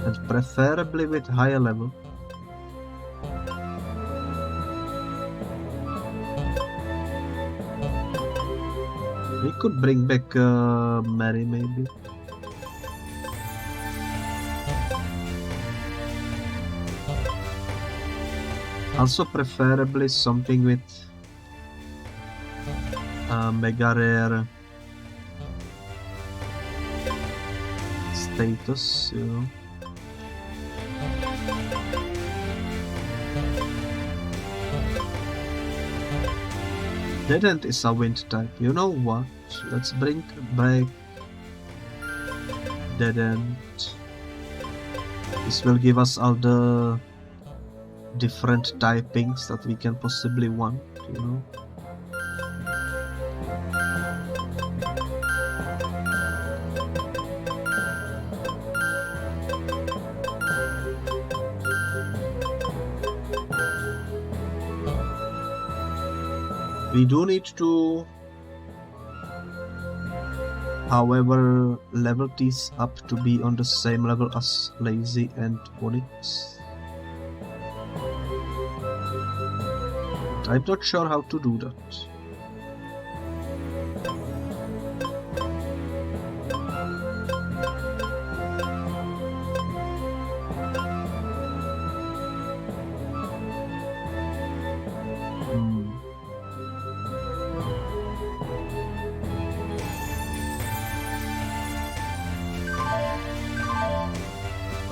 And preferably with higher level. We could bring back Mary maybe. Also preferably something with mega rare status, you know. Tyrant is a wind type. You know what? Let's bring back Tyrant. This will give us all the different typings that we can possibly want, you know. We do need to, however, level these up to be on the same level as Lazy and Onyx. I'm not sure how to do that.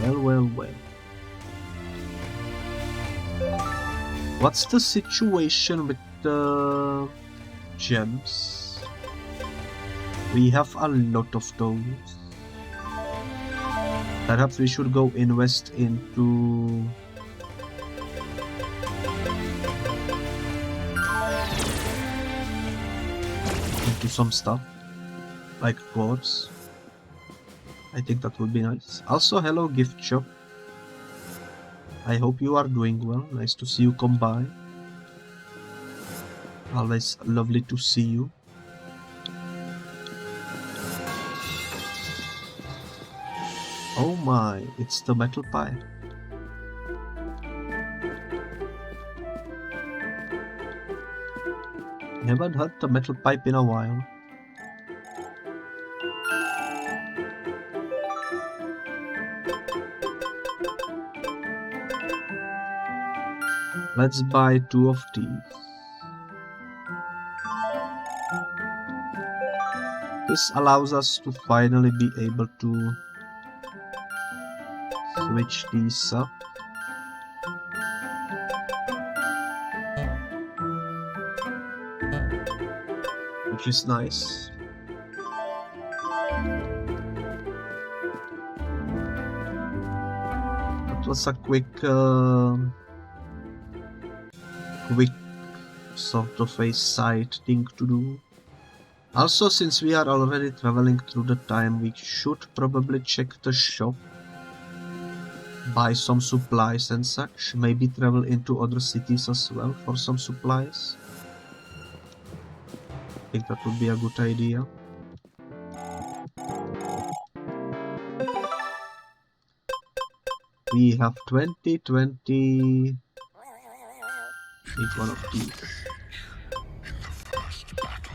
Well. What's the situation with the gems? We have a lot of those. Perhaps we should go invest into some stuff like clothes. I think that would be nice. Also, hello gift shop. I hope you are doing well. Nice to see you come by. Always lovely to see you. Oh my, it's the metal pie. Haven't heard the metal pipe in a while. Let's buy 2 of these. This allows us to finally be able to switch these up. Which is nice. That was a quick sort of a side thing to do. Also, since we are already traveling through the time, we should probably check the shop, buy some supplies and such, maybe travel into other cities as well for some supplies. I think that would be a good idea. We have 20, 20. Each one of these. In the first battle,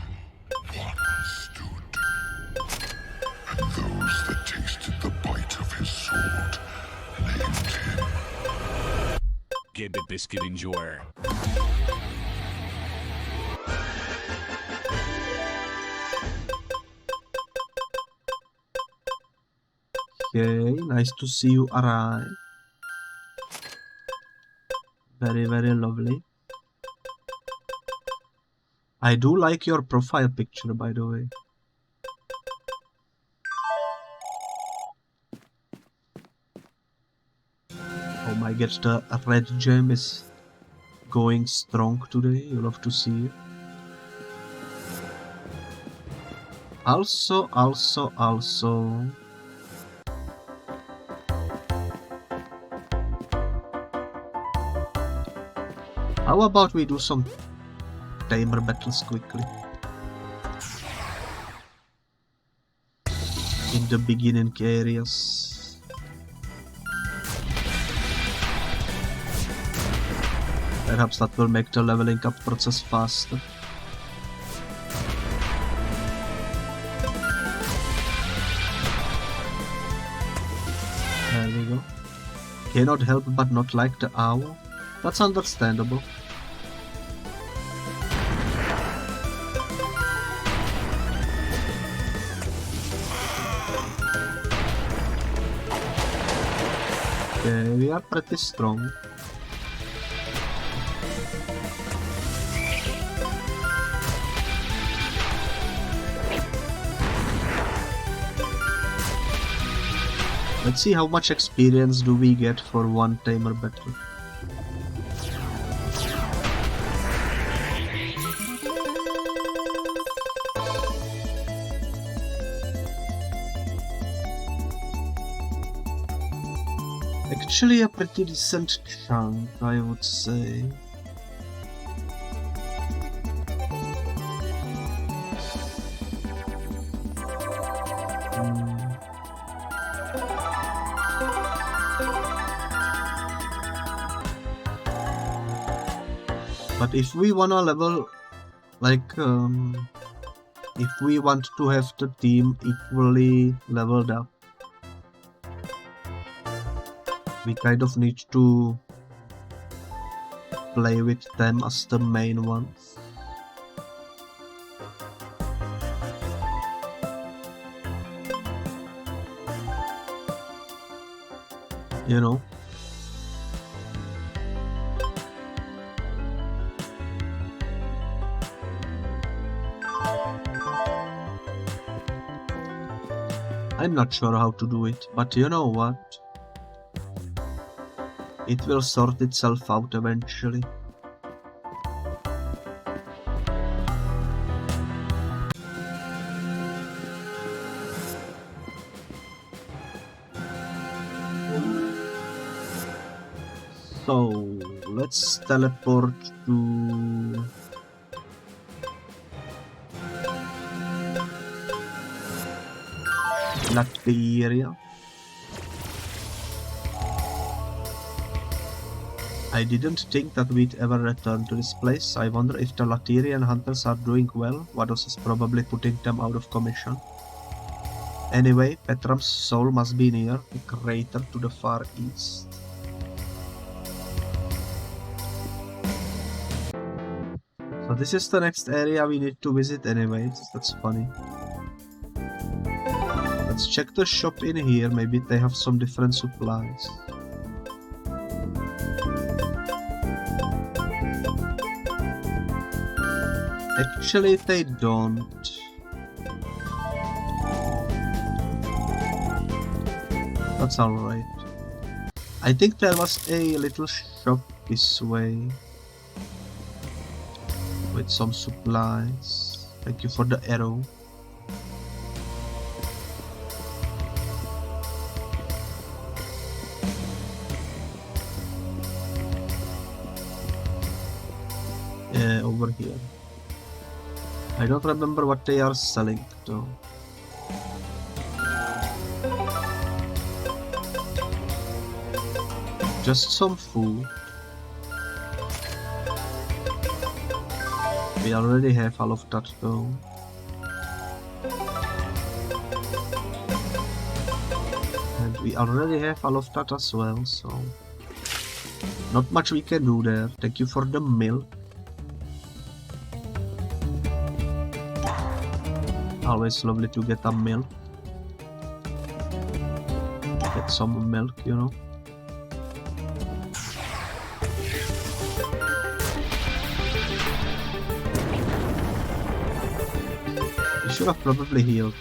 one stood, and those that tasted the bite of his sword named him. Give it biscuit enjoyer. Okay, nice to see you arrive. Very, very lovely. I do like your profile picture, by the way. Oh my gosh, the red gem is going strong today. You'll have to see it. Also. How about we do some Tamer battles quickly? In the beginning areas. Perhaps that will make the leveling up process faster. There we go. Cannot help but not like the owl. That's understandable. Okay, we are pretty strong. Let's see how much experience do we get for one Tamer battle. Actually a pretty decent chunk, I would say. But if we wanna level, like, if we want to have the team equally leveled up, we kind of need to play with them as the main ones. You know? I'm not sure how to do it, but you know what? It will sort itself out eventually. So, let's teleport to Lateria. I didn't think that we'd ever return to this place. I wonder if the Laterian hunters are doing well. Vados is probably putting them out of commission. Anyway, Petram's soul must be near, a crater to the far east. So this is the next area we need to visit anyways, that's funny. Let's check the shop in here, maybe they have some different supplies. Actually, they don't. That's alright. I think there was a little shop this way with some supplies. Thank you for the arrow. Yeah, over here. I don't remember what they are selling though. Just some food. We already have all of that though. And we already have all of that as well, so not much we can do there. Thank you for the milk. Always lovely to get a milk. Get some milk, you know. You should have probably healed.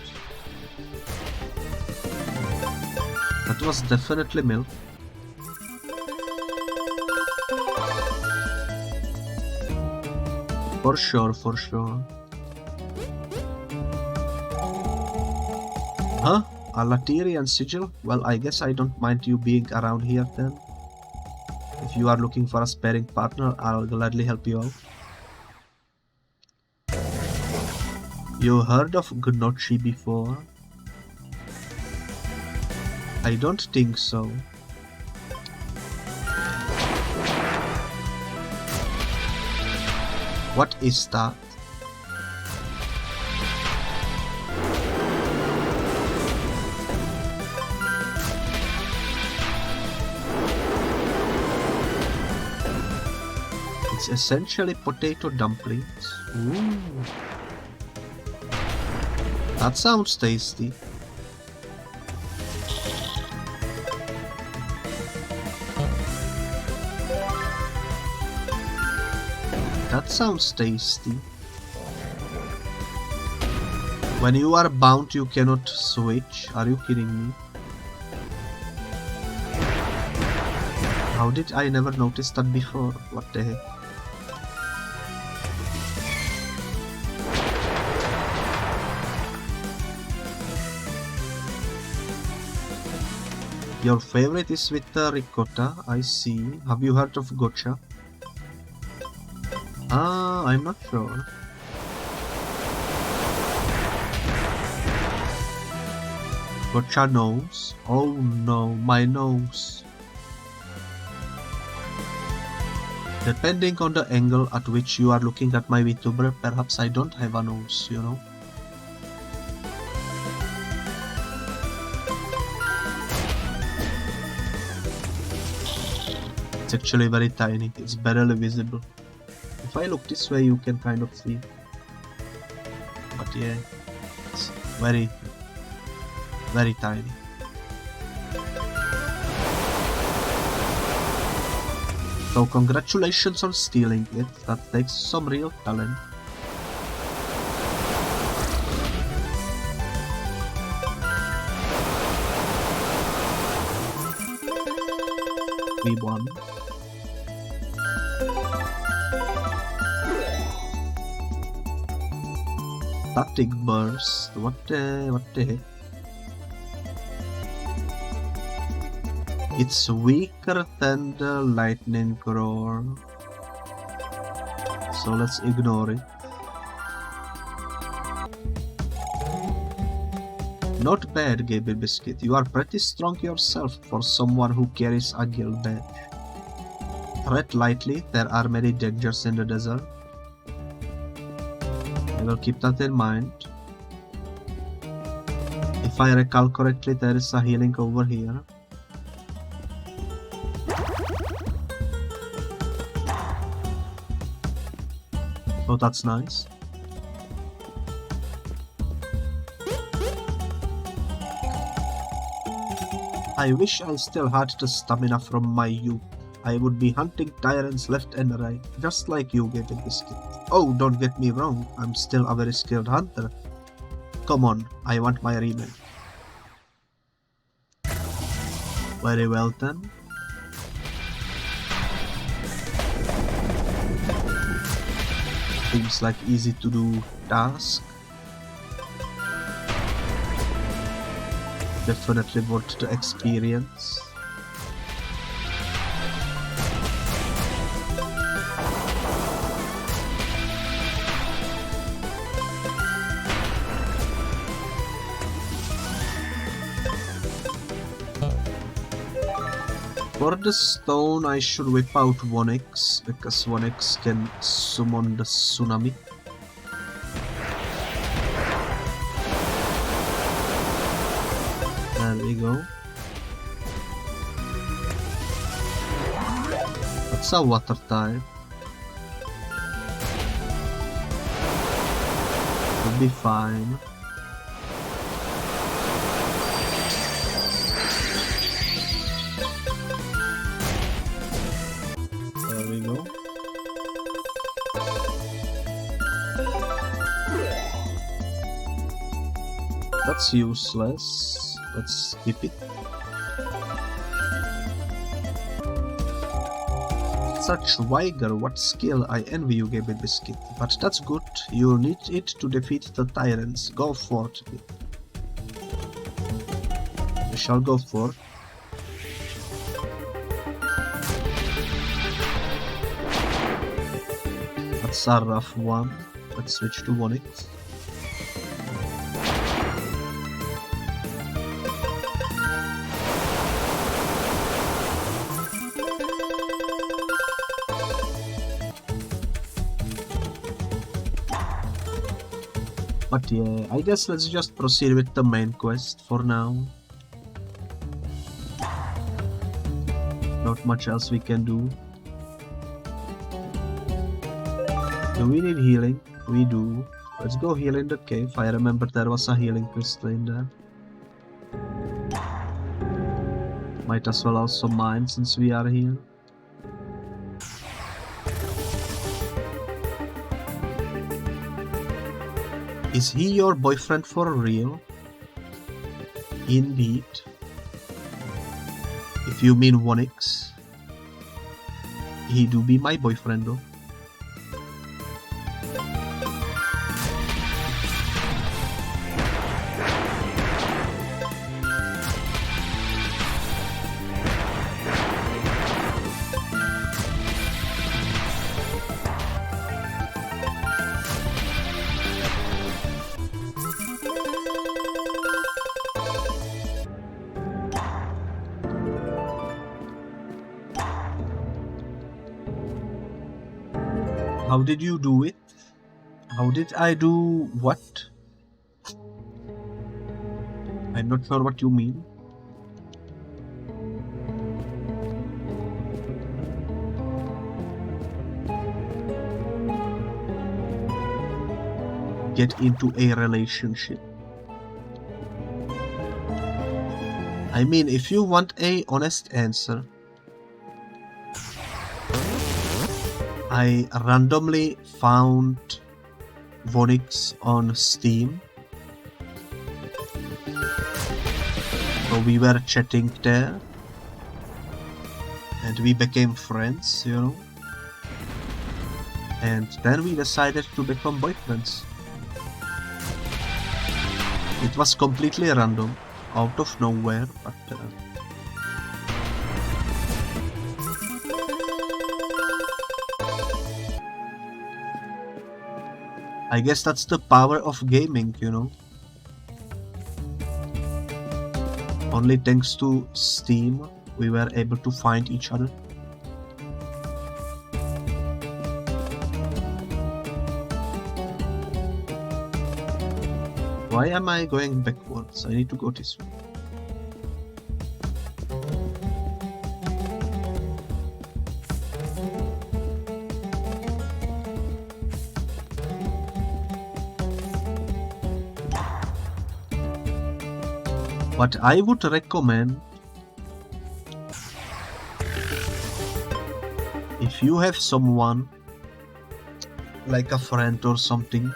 That was definitely milk. For sure, for sure. Huh? A Lateria and Sigil? Well, I guess I don't mind you being around here then. If you are looking for a sparring partner, I'll gladly help you out. You heard of Gnocchi before? I don't think so. What is that? It's essentially potato dumplings. Ooh. That sounds tasty. That sounds tasty. When you are bound, you cannot switch. Are you kidding me? How did I never notice that before? What the heck? Your favorite is with the ricotta, I see. Have you heard of gotcha? Ah, I'm not sure. Gotcha nose? Oh no, my nose. Depending on the angle at which you are looking at my VTuber, perhaps I don't have a nose, you know? It's actually very tiny, it's barely visible. If I look this way, you can kind of see. But yeah, it's very, very tiny. So congratulations on stealing it, that takes some real talent. We won. Static burst, what the heck? It's weaker than the lightning roar, so let's ignore it. Not bad, Gaby Biscuit. You are pretty strong yourself for someone who carries a guild badge. Tread lightly, there are many dangers in the desert. I will keep that in mind. If I recall correctly, there is a healing over here. Oh, that's nice. I wish I still had the stamina from my youth. I would be hunting tyrants left and right, just like you, Gaby Biscuit. Oh, don't get me wrong, I'm still a very skilled hunter. Come on, I want my remake. Very well then. Seems like easy to do task. Definitely worth the experience. For the stone, I should whip out 1x, because 1x can summon the tsunami. There we go. That's a water type. Will be fine. There we go. That's useless. Let's skip it. Such Weiger, what skill, I envy you, Gaby Biscuit. But that's good, you need it to defeat the Tyrants. Go for it. We shall go for it. That's a rough one. Let's switch to 1x. But yeah, I guess let's just proceed with the main quest for now. Not much else we can do. Do we need healing? We do. Let's go heal in the cave. I remember there was a healing crystal in there. Might as well also mine since we are here. Is he your boyfriend for real? Indeed. If you mean 1x, he do be my boyfriend though. How did you do it? How did I do what? I'm not sure what you mean. Get into a relationship. I mean, if you want a honest answer, I randomly found Vonix on Steam. So we were chatting there and we became friends, you know. And then we decided to become boyfriends. It was completely random, out of nowhere, but I guess that's the power of gaming, you know. Only thanks to Steam, we were able to find each other. Why am I going backwards? I need to go this way. What I would recommend, if you have someone, like a friend or something,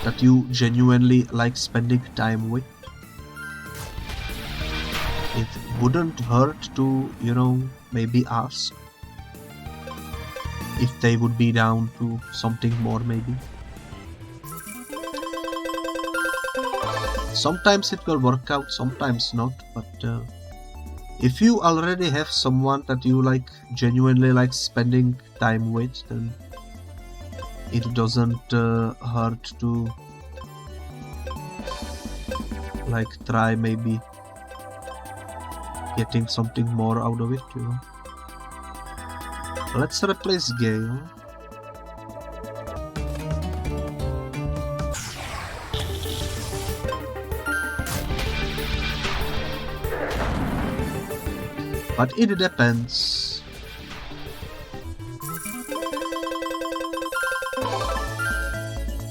that you genuinely like spending time with, it wouldn't hurt to, you know, maybe ask if they would be down to something more, maybe. Sometimes it will work out, sometimes not, but if you already have someone that you like genuinely like spending time with, then it doesn't hurt to like try maybe getting something more out of it, you know. Let's replace Gale. But it depends.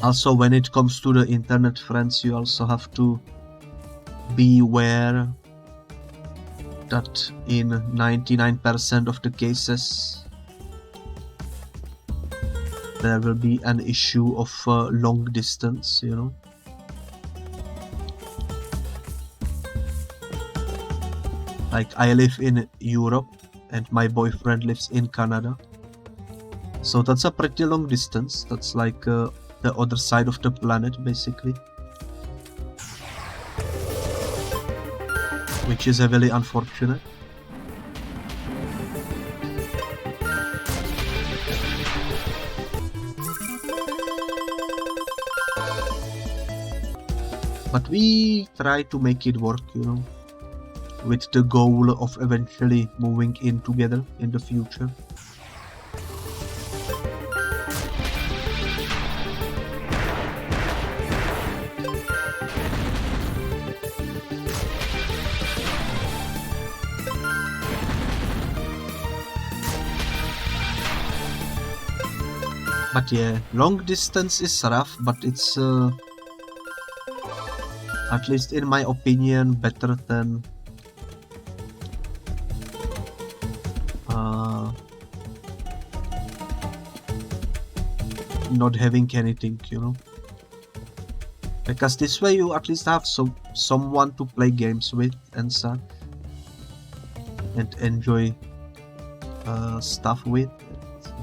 Also, when it comes to the internet friends, you also have to be aware that in 99% of the cases there will be an issue of long distance, you know. Like, I live in Europe and my boyfriend lives in Canada. So that's a pretty long distance. That's like the other side of the planet, basically. Which is heavily unfortunate. But we try to make it work, you know, with the goal of eventually moving in together in the future. But yeah, long distance is rough, but it's at least in my opinion better than not having anything, you know, because this way you at least have someone to play games with and such, and enjoy stuff with,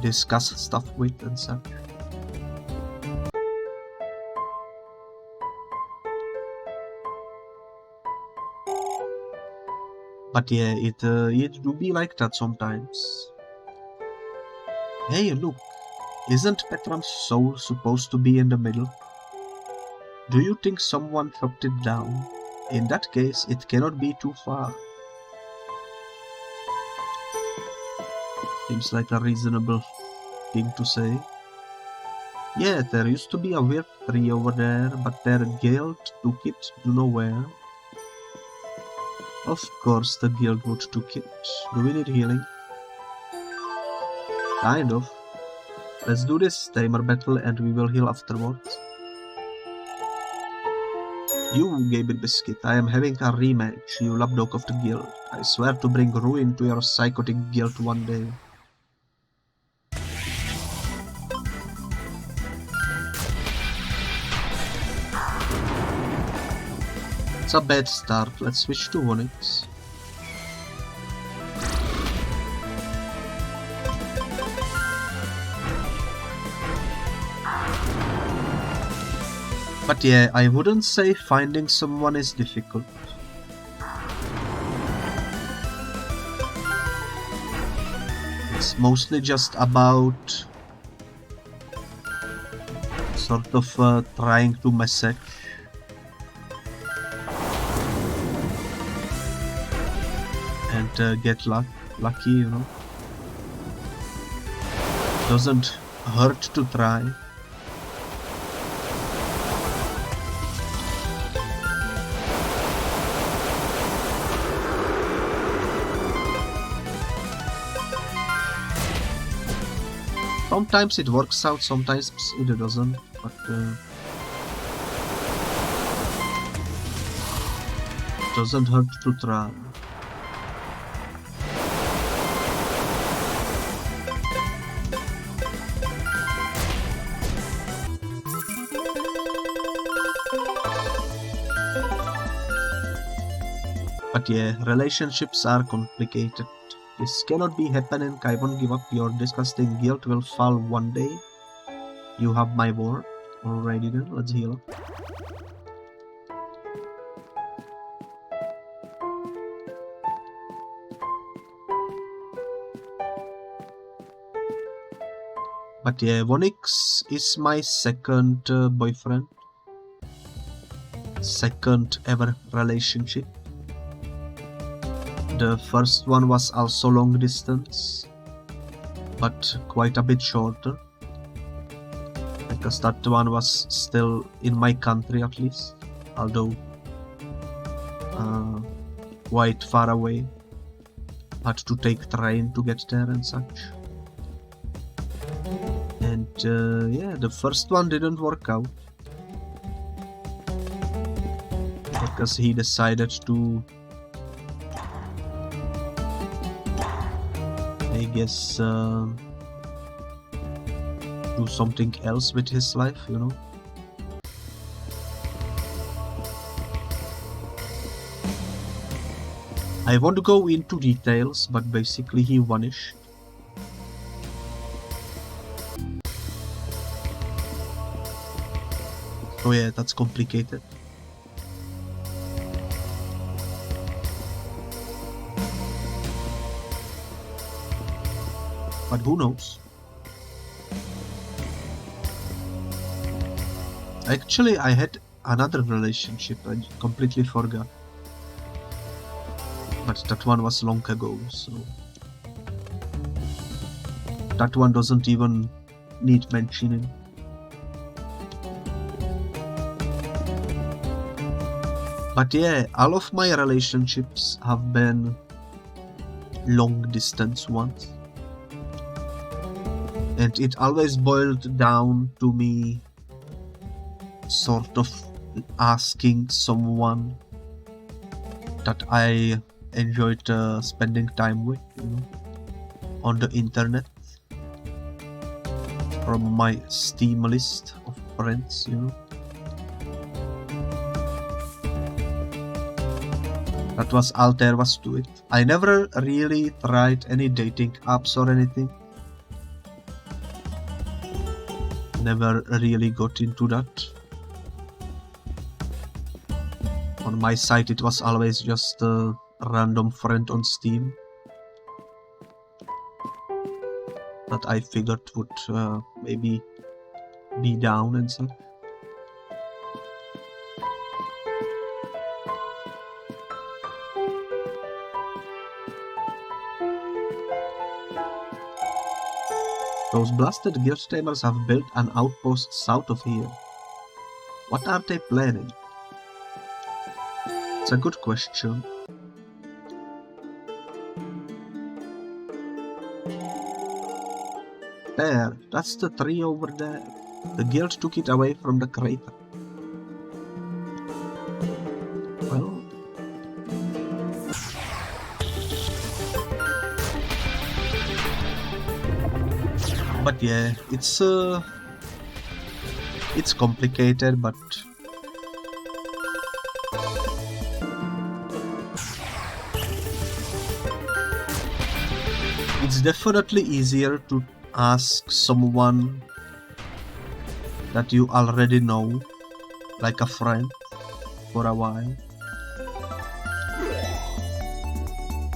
discuss stuff with and such. But yeah, it do be like that sometimes. Hey, look, isn't Petram's soul supposed to be in the middle? Do you think someone chopped it down? In that case, it cannot be too far. Seems like a reasonable thing to say. Yeah, there used to be a weird tree over there, but their guild took it to nowhere. Of course the guild would took it. Do we need healing? Kind of. Let's do this Tamer battle and we will heal afterwards. You, Gabriel Biscuit, I am having a rematch, you lapdog of the guild. I swear to bring ruin to your psychotic guild one day. It's a bad start, let's switch to Onyx. But yeah, I wouldn't say finding someone is difficult. It's mostly just about sort of trying to message and get lucky, you know. Doesn't hurt to try. Sometimes it works out, sometimes it doesn't, but it doesn't hurt to try. But yeah, relationships are complicated. This cannot be happening, I won't give up, your disgusting guilt will fall one day. You have my word. Alrighty then, let's heal up. But yeah, Onyx is my second boyfriend. Second ever relationship. The first one was also long distance, but quite a bit shorter, because that one was still in my country at least, although quite far away. Had to take train to get there and such. And yeah, the first one didn't work out, because he decided to, I guess, do something else with his life, you know. I won't go into details, but basically he vanished. So yeah, that's complicated. But who knows? Actually, I had another relationship, I completely forgot. But that one was long ago, so that one doesn't even need mentioning. But yeah, all of my relationships have been long distance ones. And it always boiled down to me sort of asking someone that I enjoyed spending time with, you know, on the internet, from my Steam list of friends, you know. That was all there was to it. I never really tried any dating apps or anything. Never really got into that. On my side it was always just a random friend on Steam that I figured would maybe be down and such. Those blasted guild tamers have built an outpost south of here. What are they planning? It's a good question. There, that's the tree over there. The guild took it away from the crater. Well... But yeah, it's complicated, but it's definitely easier to ask someone that you already know, like a friend, for a while,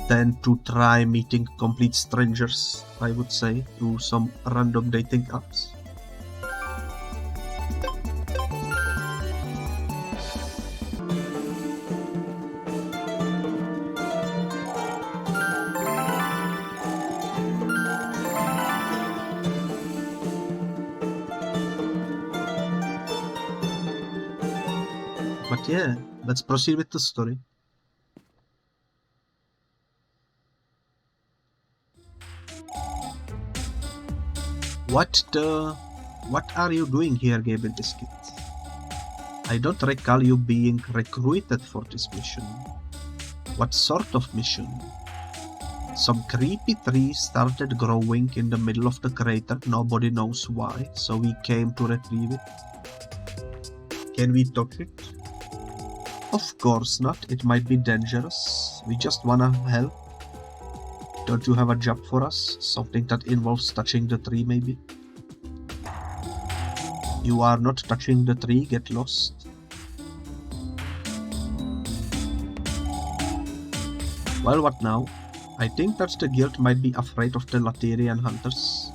than to try meeting complete strangers, I would say, through some random dating apps. But yeah, let's proceed with the story. What are you doing here, Gabriel Biscuit? I don't recall you being recruited for this mission. What sort of mission? Some creepy tree started growing in the middle of the crater, nobody knows why, so we came to retrieve it. Can we touch it? Of course not, it might be dangerous. We just wanna help. Don't you have a job for us? Something that involves touching the tree, maybe? You are not touching the tree, get lost. Well, what now? I think that the guild might be afraid of the Laterian hunters.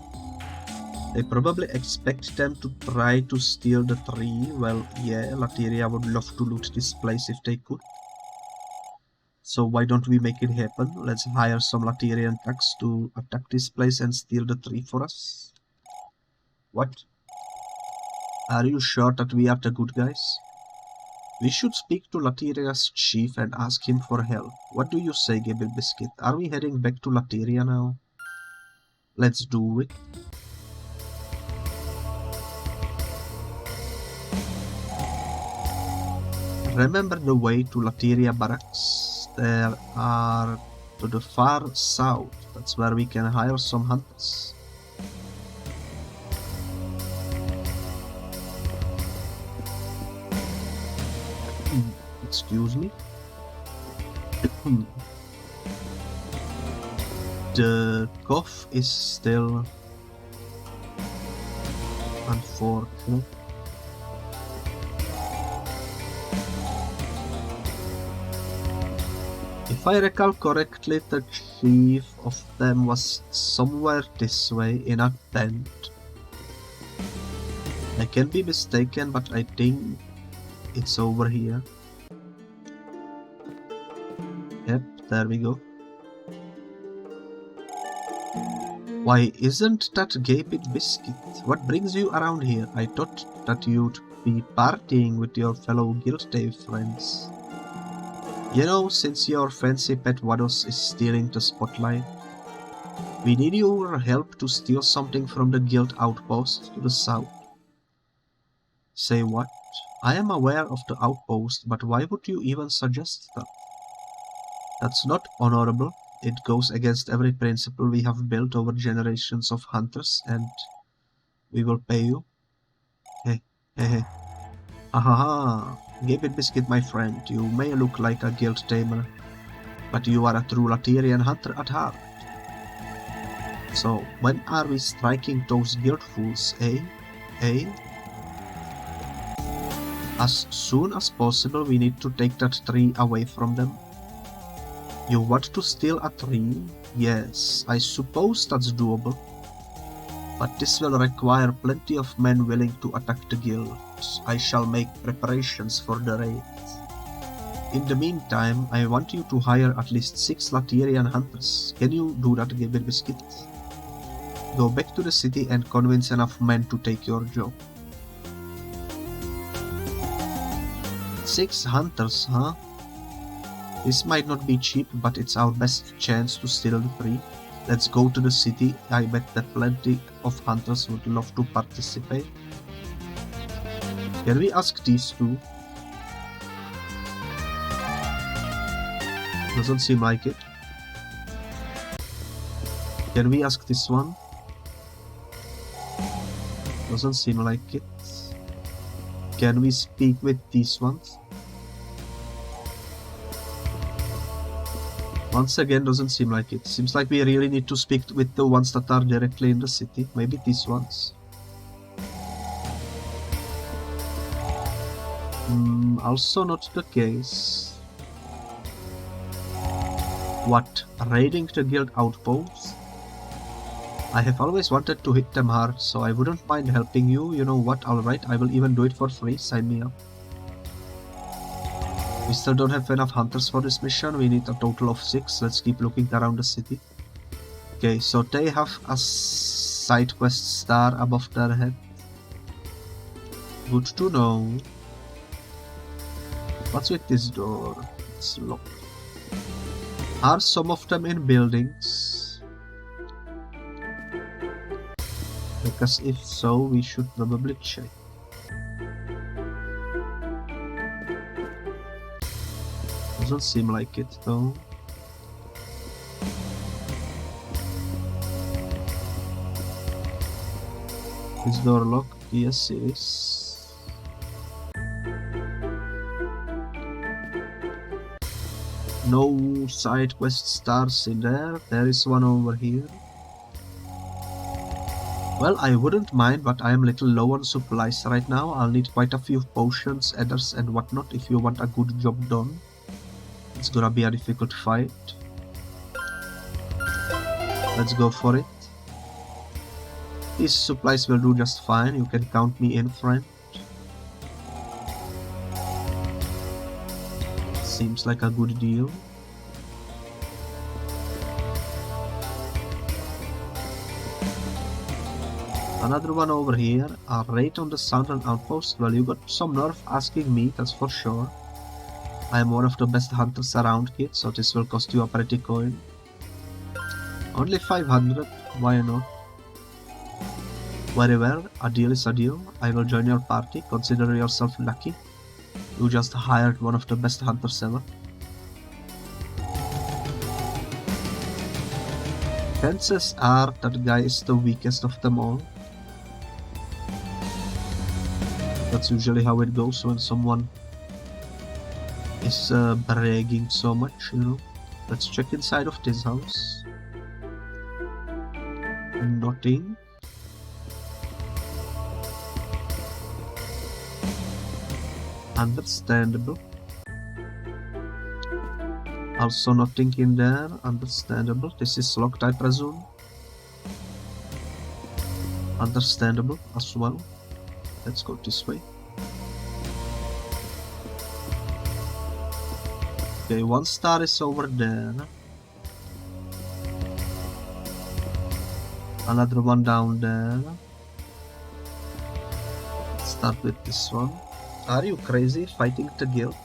They probably expect them to try to steal the tree. Well, yeah, Lateria would love to loot this place if they could. So why don't we make it happen? Let's hire some Laterian thugs to attack this place and steal the tree for us. What? Are you sure that we are the good guys? We should speak to Lateria's chief and ask him for help. What do you say, Gable Biscuit? Are we heading back to Lateria now? Let's do it. Remember the way to Lateria barracks? There are to the far south. That's where we can hire some hunters. Excuse me? The cough is still unfortunate. If I recall correctly, the chief of them was somewhere this way in a tent. I can be mistaken, but I think it's over here. Yep, there we go. Why isn't that Gaped Biscuit? What brings you around here? I thought that you'd be partying with your fellow Guild Day friends. You know, since your fancy pet Vados is stealing the spotlight, we need your help to steal something from the guild outpost to the south. Say what? I am aware of the outpost, but why would you even suggest that? That's not honorable. It goes against every principle we have built over generations of hunters, and we will pay you. Hey, hey, hey. Ahaha. Gaped Biscuit, my friend, you may look like a guild tamer, but you are a true Laterian hunter at heart. So, when are we striking those guild fools, eh? Eh? As soon as possible, we need to take that tree away from them. You want to steal a tree? Yes, I suppose that's doable. But this will require plenty of men willing to attack the guild. I shall make preparations for the raid. In the meantime, I want you to hire at least 6 Laterian hunters. Can you do that, Gaped Biscuit? Go back to the city and convince enough men to take your job. 6 hunters, huh? This might not be cheap, but it's our best chance to steal the tree. Let's go to the city. I bet that plenty of hunters would love to participate. Can we ask these two? Doesn't seem like it. Can we ask this one? Doesn't seem like it. Can we speak with these ones? Once again, doesn't seem like it. Seems like we really need to speak with the ones that are directly in the city. Maybe these ones. Also not the case. What? Raiding the guild outpost? I have always wanted to hit them hard, so I wouldn't mind helping you. You know what? Alright, I will even do it for free. Sign me up. We still don't have enough hunters for this mission. We need a total of 6. Let's keep looking around the city. Okay, so they have a side quest star above their head. Good to know. What's with this door? It's locked. Are some of them in buildings? Because if so, we should probably check. Doesn't seem like it though. Is door locked? Yes, it is. No side quest stars in there. There is one over here. Well, I wouldn't mind, but I am a little low on supplies right now. I'll need quite a few potions, adders and whatnot if you want a good job done. It's gonna be a difficult fight. Let's go for it. These supplies will do just fine. You can count me in, friend. Seems like a good deal. Another one over here. A raid on the southern outpost. Well, you got some nerve asking me, that's for sure. I am one of the best hunters around, kid, so this will cost you a pretty coin. Only 500, why not? Very well, a deal is a deal. I will join your party, consider yourself lucky. You just hired one of the best hunters ever. Chances are that guy is the weakest of them all. That's usually how it goes when someone is bragging so much, you know. Let's check inside of this house. Nothing. Understandable. Also nothing in there. Understandable. This is locked, I presume. Understandable as well. Let's go this way. Okay, one star is over there. Another one down there. Let's start with this one. Are you crazy fighting the guild?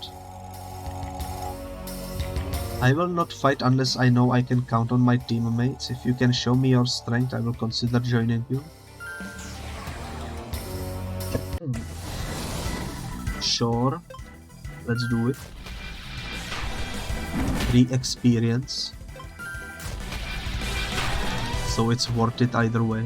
I will not fight unless I know I can count on my teammates. If you can show me your strength, I will consider joining you. Sure, let's do it. Free experience. So it's worth it either way.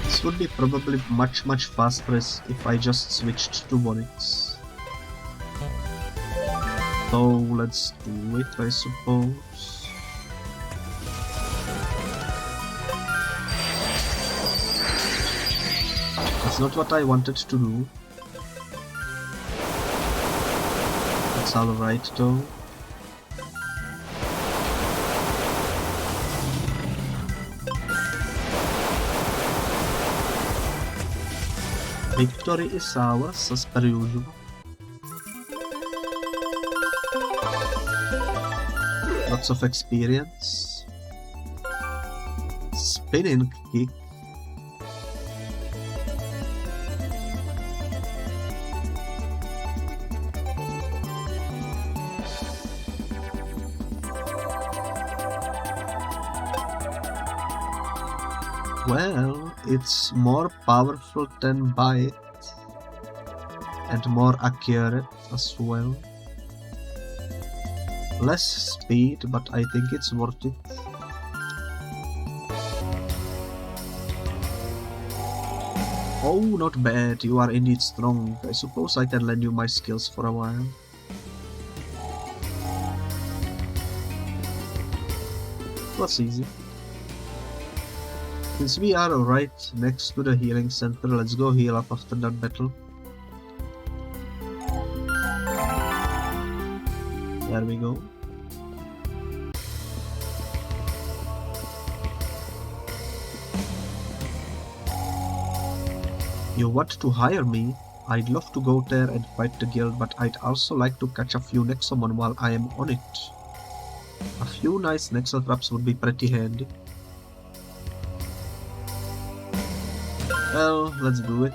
This would be probably much faster if I just switched to Onyx. So let's do it, I suppose. That's not what I wanted to do. It's alright though. Victory is ours, as per usual. Lots of experience. Spinning kick. Well, it's more powerful than Bite and more accurate as well. Less speed, but I think it's worth it. Oh, not bad, you are indeed strong. I suppose I can lend you my skills for a while. That's easy. Since we are right next to the healing center, let's go heal up after that battle. There we go. You want to hire me? I'd love to go there and fight the guild, but I'd also like to catch a few Nexomon while I am on it. A few nice Nexo traps would be pretty handy. Well, let's do it.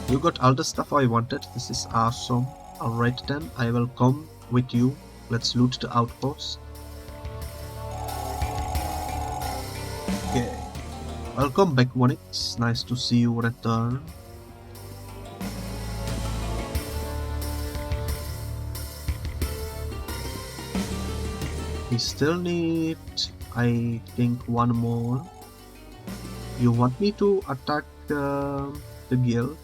You got all the stuff I wanted, this is awesome. Alright then, I will come with you. Let's loot the outpost. Okay. Welcome back, Onyx. Nice to see you return. We still need, I think, one more. You want me to attack the guild?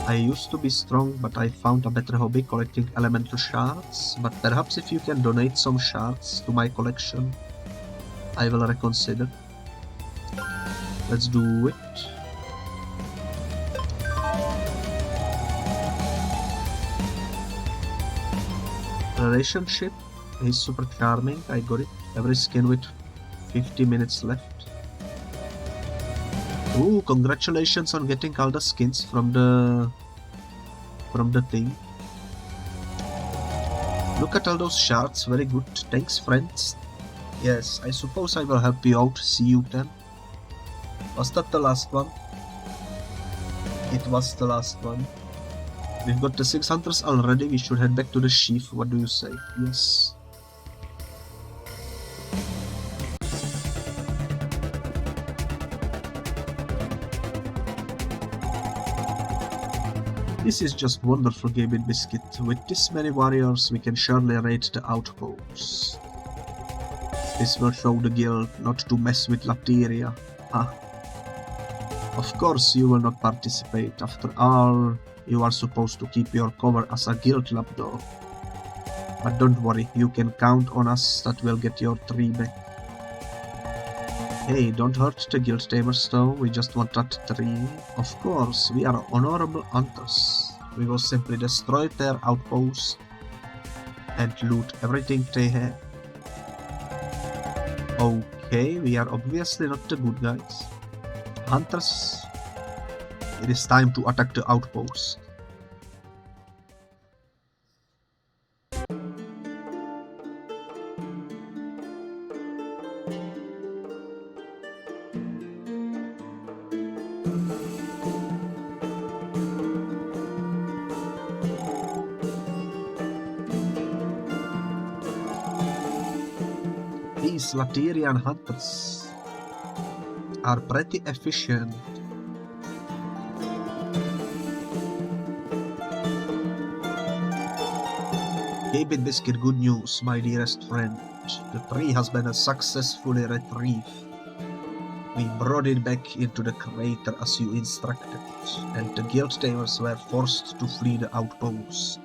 I used to be strong, but I found a better hobby collecting elemental shards, but perhaps if you can donate some shards to my collection, I will reconsider. Let's do it. Relationship is super charming, I got it. Every skin with 50 minutes left. Ooh, congratulations on getting all the skins from the thing. Look at all those shards, very good. Thanks, friends. Yes, I suppose I will help you out. See you then. Was that the last one? It was the last one. We've got the 6 hunters already. We should head back to the sheaf. What do you say? Yes. This is just wonderful, Gaming Biscuit. With this many warriors, we can surely raid the outposts. This will show the guild not to mess with Lateria. Ah. Of course you will not participate. After all, you are supposed to keep your cover as a guild lapdog. But don't worry, you can count on us that we'll get your tree back. Hey, don't hurt the guild tamers though, we just want that tree. Of course, we are honorable hunters. We will simply destroy their outposts and loot everything they have. Okay, we are obviously not the good guys. Hunters, it is time to attack the outpost. These Laterian hunters are pretty efficient. Gaming Biscuit, good news, my dearest friend. The tree has been successfully retrieved. We brought it back into the crater as you instructed, and the guild tamers were forced to flee the outpost.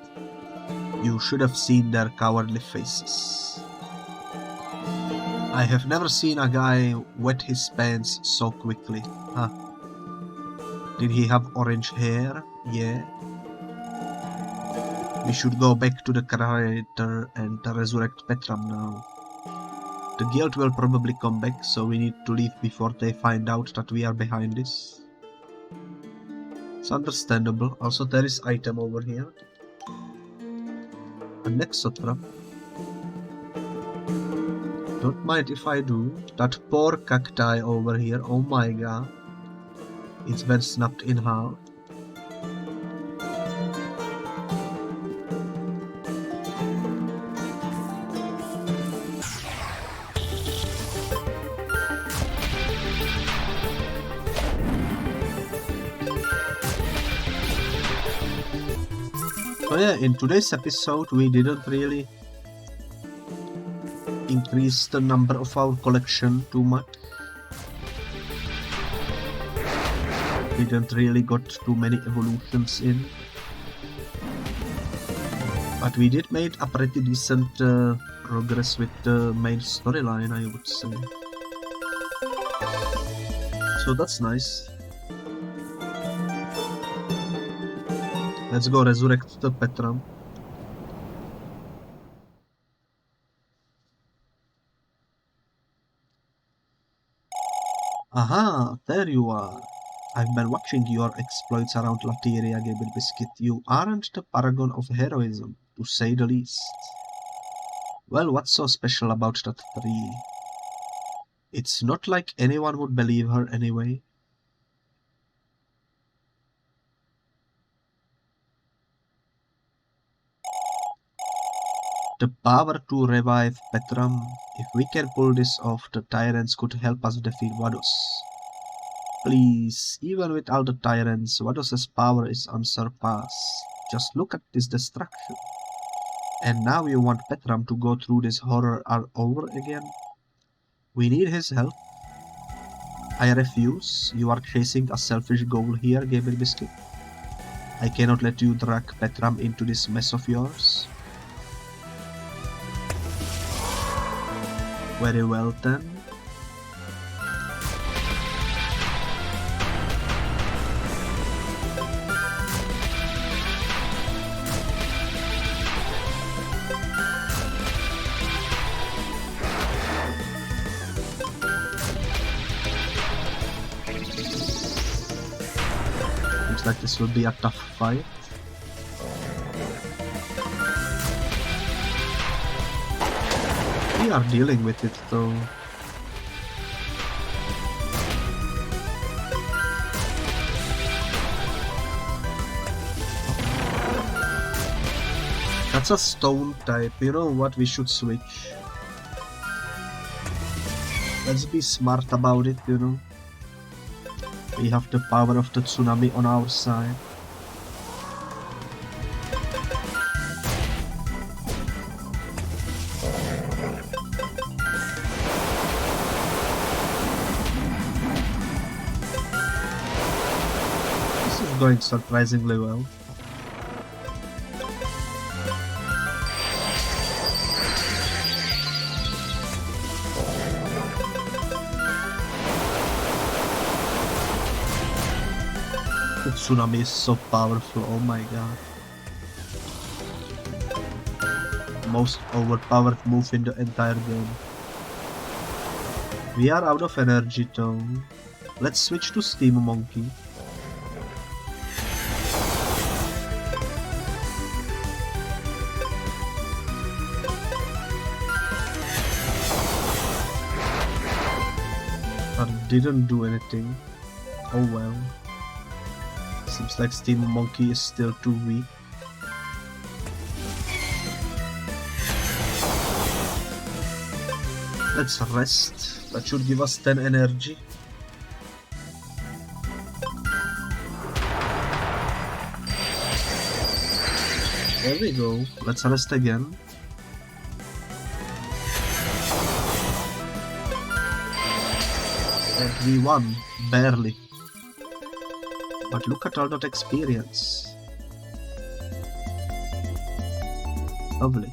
You should have seen their cowardly faces. I have never seen a guy wet his pants so quickly. Huh. Did he have orange hair? Yeah. We should go back to the crater and resurrect Petram now. The guild will probably come back, so we need to leave before they find out that we are behind this. It's understandable. Also, there is item over here. A Nexotron. Don't mind if I do. That poor cacti over here, oh my god. It's been snapped in half. So yeah, in today's episode we didn't really increase the number of our collection too much. We didn't really got too many evolutions in. But we did make a pretty decent progress with the main storyline, I would say. So that's nice. Let's go resurrect the Petram. Aha, there you are. I've been watching your exploits around Lateria, Gabriel Biscuit. You aren't the paragon of heroism, to say the least. Well, what's so special about that tree? It's not like anyone would believe her anyway. The power to revive Petram. If we can pull this off, the Tyrants could help us defeat Vados. Please, even with all the Tyrants, Vados's power is unsurpassed. Just look at this destruction. And now you want Petram to go through this horror all over again? We need his help. I refuse. You are chasing a selfish goal here, Gabriel Biscuit. I cannot let you drag Petram into this mess of yours. Very well then. Looks like this will be a tough fight. We are dealing with it though. That's a stone type. You know what? We should switch. Let's be smart about it, you know. We have the power of the tsunami on our side. This is going surprisingly well. The tsunami is so powerful, oh my god. Most overpowered move in the entire game. We are out of energy though. Let's switch to Steam Monkey. But didn't do anything. Oh well. Seems like Steam Monkey is still too weak. Let's rest. That should give us 10 energy. There we go. Let's rest again. And we won. Barely. But look at all that experience. Lovely.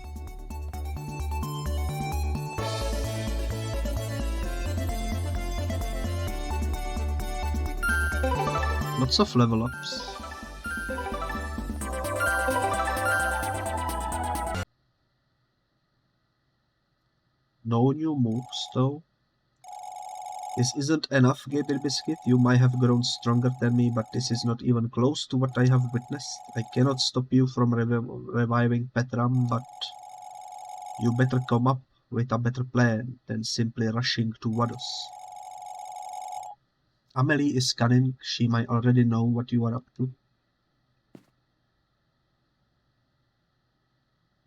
Lots of level ups. No new moves though. This isn't enough, Gabriel Biscuit. You might have grown stronger than me, but this is not even close to what I have witnessed. I cannot stop you from reviving Petram, but you better come up with a better plan than simply rushing to Vados. Amelie is cunning. She might already know what you are up to.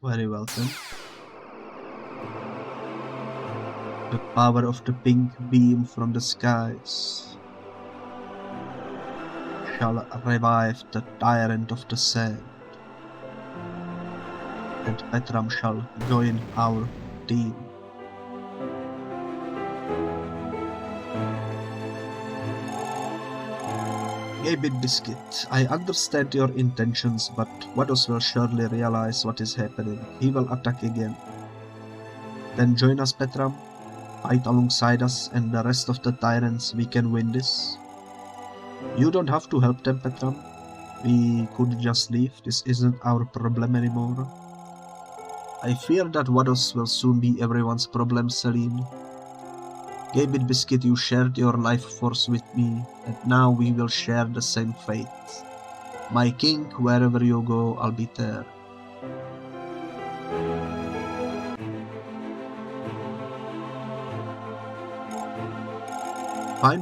Very well then. The power of the pink beam from the skies shall revive the Tyrant of the sand, and Petram shall join our team. Hey Bit Biscuit, I understand your intentions, but Vados will surely realize what is happening. He will attack again. Then join us, Petram. Fight alongside us and the rest of the Tyrants. We can win this. You don't have to help them, Petram. We could just leave. This isn't our problem anymore. I fear that Vados will soon be everyone's problem, Celine. Gabit Biscuit, you shared your life force with me, and now we will share the same fate. My king, wherever you go, I'll be there.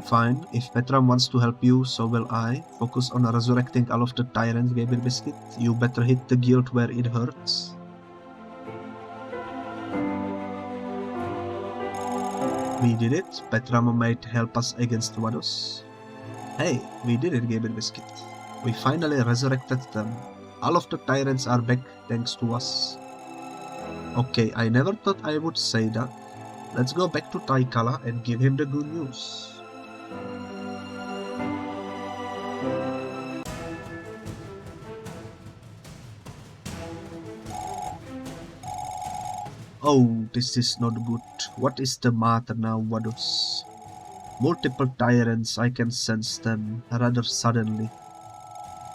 Fine. If Petram wants to help you, so will I. Focus on resurrecting all of the Tyrants, Gabriel Biscuit. You better hit the guild where it hurts. We did it. Petram might help us against Vados. Hey, we did it, Gabriel Biscuit. We finally resurrected them. All of the Tyrants are back thanks to us. Okay, I never thought I would say that. Let's go back to Taikala and give him the good news. Oh, this is not good. What is the matter now, Vadus? Multiple tyrants, I can sense them rather suddenly.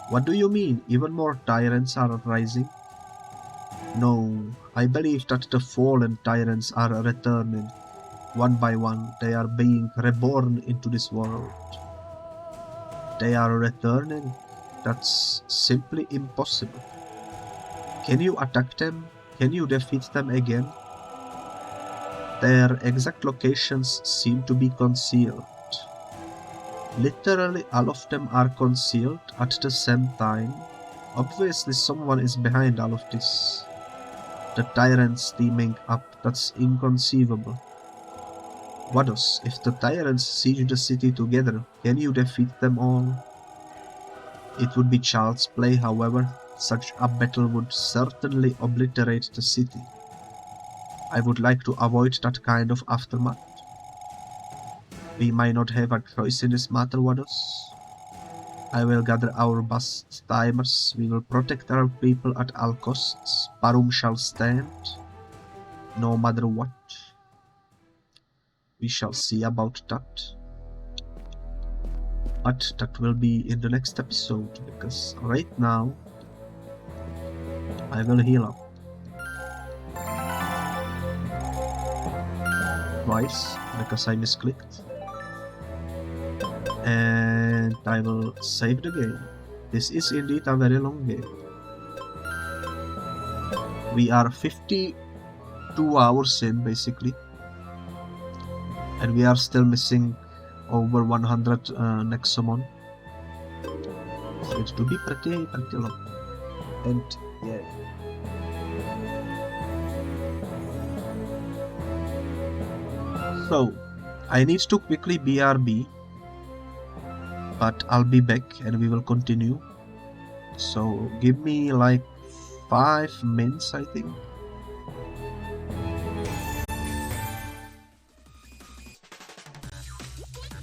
What do you mean? Even more tyrants are rising? No, I believe that the fallen tyrants are returning. One by one, they are being reborn into this world. They are returning? That's simply impossible. Can you attack them? Can you defeat them again? Their exact locations seem to be concealed. Literally all of them are concealed at the same time. Obviously someone is behind all of this. The Tyrants teaming up, that's inconceivable. Vadus, if the Tyrants siege the city together, can you defeat them all? It would be child's play, however. Such a battle would certainly obliterate the city. I would like to avoid that kind of aftermath. We might not have a choice in this matter, Vadus. I will gather our best timers. We will protect our people at all costs. Parum shall stand, no matter what. We shall see about that. But that will be in the next episode, because right now I will heal up. Twice, because I misclicked. And I will save the game. This is indeed a very long game. We are 52 hours in, basically. And we are still missing over 100 Nexomon. So it will be pretty long. And yeah. So, I need to quickly BRB. But I'll be back and we will continue. So give me like 5 minutes, I think.